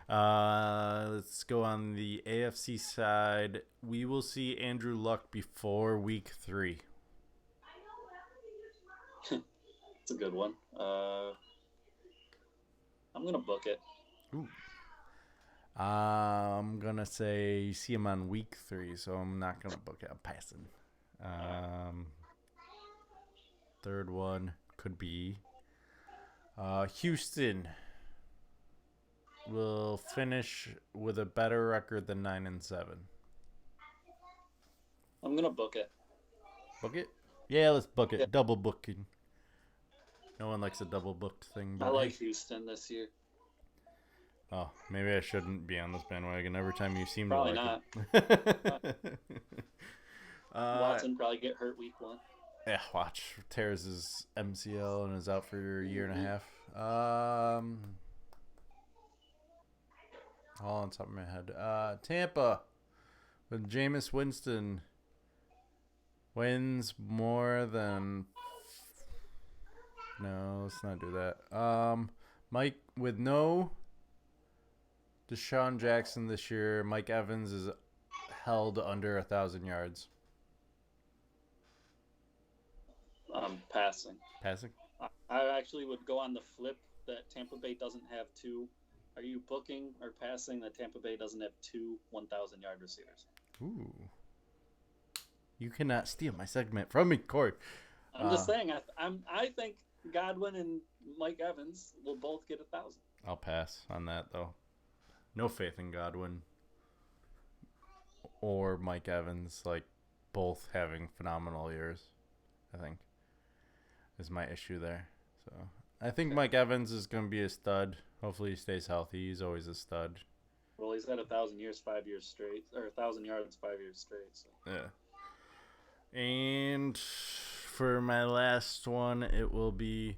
Let's go on the AFC side. We will see Andrew Luck before week 3. It's a good one. I'm going to book it. Ooh. I'm going to say you see him on week 3, so I'm not going to book it. I'm passing. third one could be Houston will finish with a better record than 9-7. I'm gonna book it. Book it? Yeah, let's book it. Yeah. Double booking. No one likes a double booked thing. But I like Houston this year. Oh, maybe I shouldn't be on this bandwagon every time you seem Probably to not. like it. Watson probably get hurt week 1. Yeah, watch. Tears his MCL and is out for a year and a half. All on top of my head. Tampa with Jameis Winston wins more than... No, let's not do that. Mike, with no Deshaun Jackson this year, Mike Evans is held under 1,000 yards. Passing. Passing? I actually would go on the flip that Tampa Bay doesn't have two. Are you booking or passing that Tampa Bay doesn't have two 1,000-yard receivers? Ooh. You cannot steal my segment from me, Corey. I'm just saying. I think Godwin and Mike Evans will both get 1,000. I'll pass on that, though. No faith in Godwin or Mike Evans, like, both having phenomenal years, I think, is my issue there. So I think Mike Evans is going to be a stud. Hopefully he stays healthy. He's always a stud. Well, he's had 1,000 years, 5 years straight, or 1,000 yards, 5 years straight. So. Yeah. And for my last one, it will be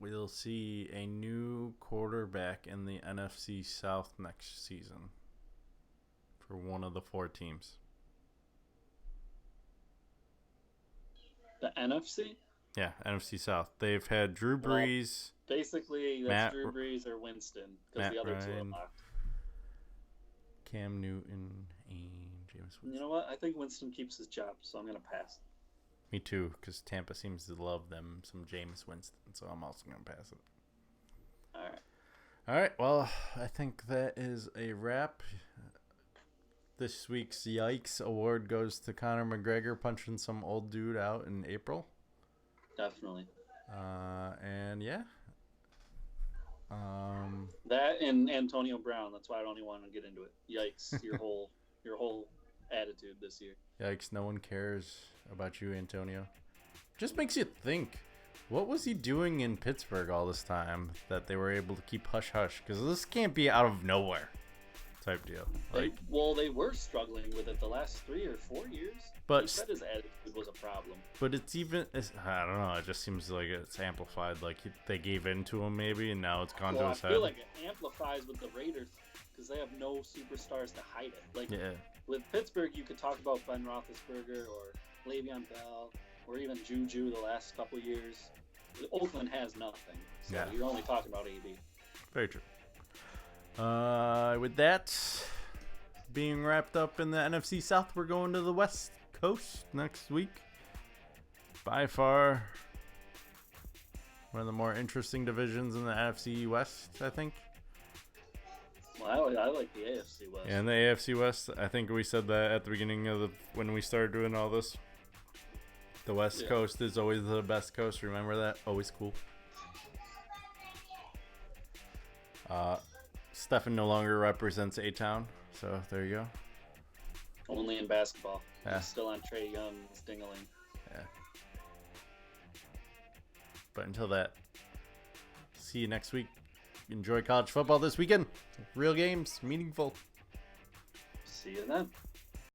we'll see a new quarterback in the NFC South next season for one of the 4 teams. The NFC? Yeah, NFC South. They've had Drew Brees. Well, basically, that's Drew Brees or Winston, because the other two are locked. Cam Newton and James Winston. You know what? I think Winston keeps his job, so I'm going to pass. Me too, because Tampa seems to love them some Jameis Winston, so I'm also going to pass it. All right, well, I think that is a wrap. This week's Yikes Award goes to Conor McGregor punching some old dude out in April. Definitely. And yeah. That and Antonio Brown. That's why I don't even want to get into it. Yikes! your whole attitude this year. Yikes! No one cares about you, Antonio. Just makes you think. What was he doing in Pittsburgh all this time that they were able to keep hush hush? Because this can't be out of nowhere type deal. Like, they were struggling with it the last 3 or 4 years. But he said his attitude was a problem. But I don't know. It just seems like it's amplified. Like they gave in to him maybe, and now it's gone to his head. I feel like it amplifies with the Raiders because they have no superstars to hide it. Like with Pittsburgh, you could talk about Ben Roethlisberger or Le'Veon Bell or even Juju the last couple years. Oakland has nothing, so you're only talking about AB. Very true. With that being wrapped up in the NFC South, we're going to the West Coast next week. By far one of the more interesting divisions in the NFC West, I think. Well, I like the AFC West. Yeah, in the AFC West, I think we said that at the beginning of when we started doing all this. The West Coast is always the best coast. Remember that? Always cool. Stefan no longer represents A-Town, so there you go. Only in basketball. Yeah. He's still on Trae Young's ding-a-ling. Yeah. But until that, see you next week. Enjoy college football this weekend. Real games, meaningful. See you then.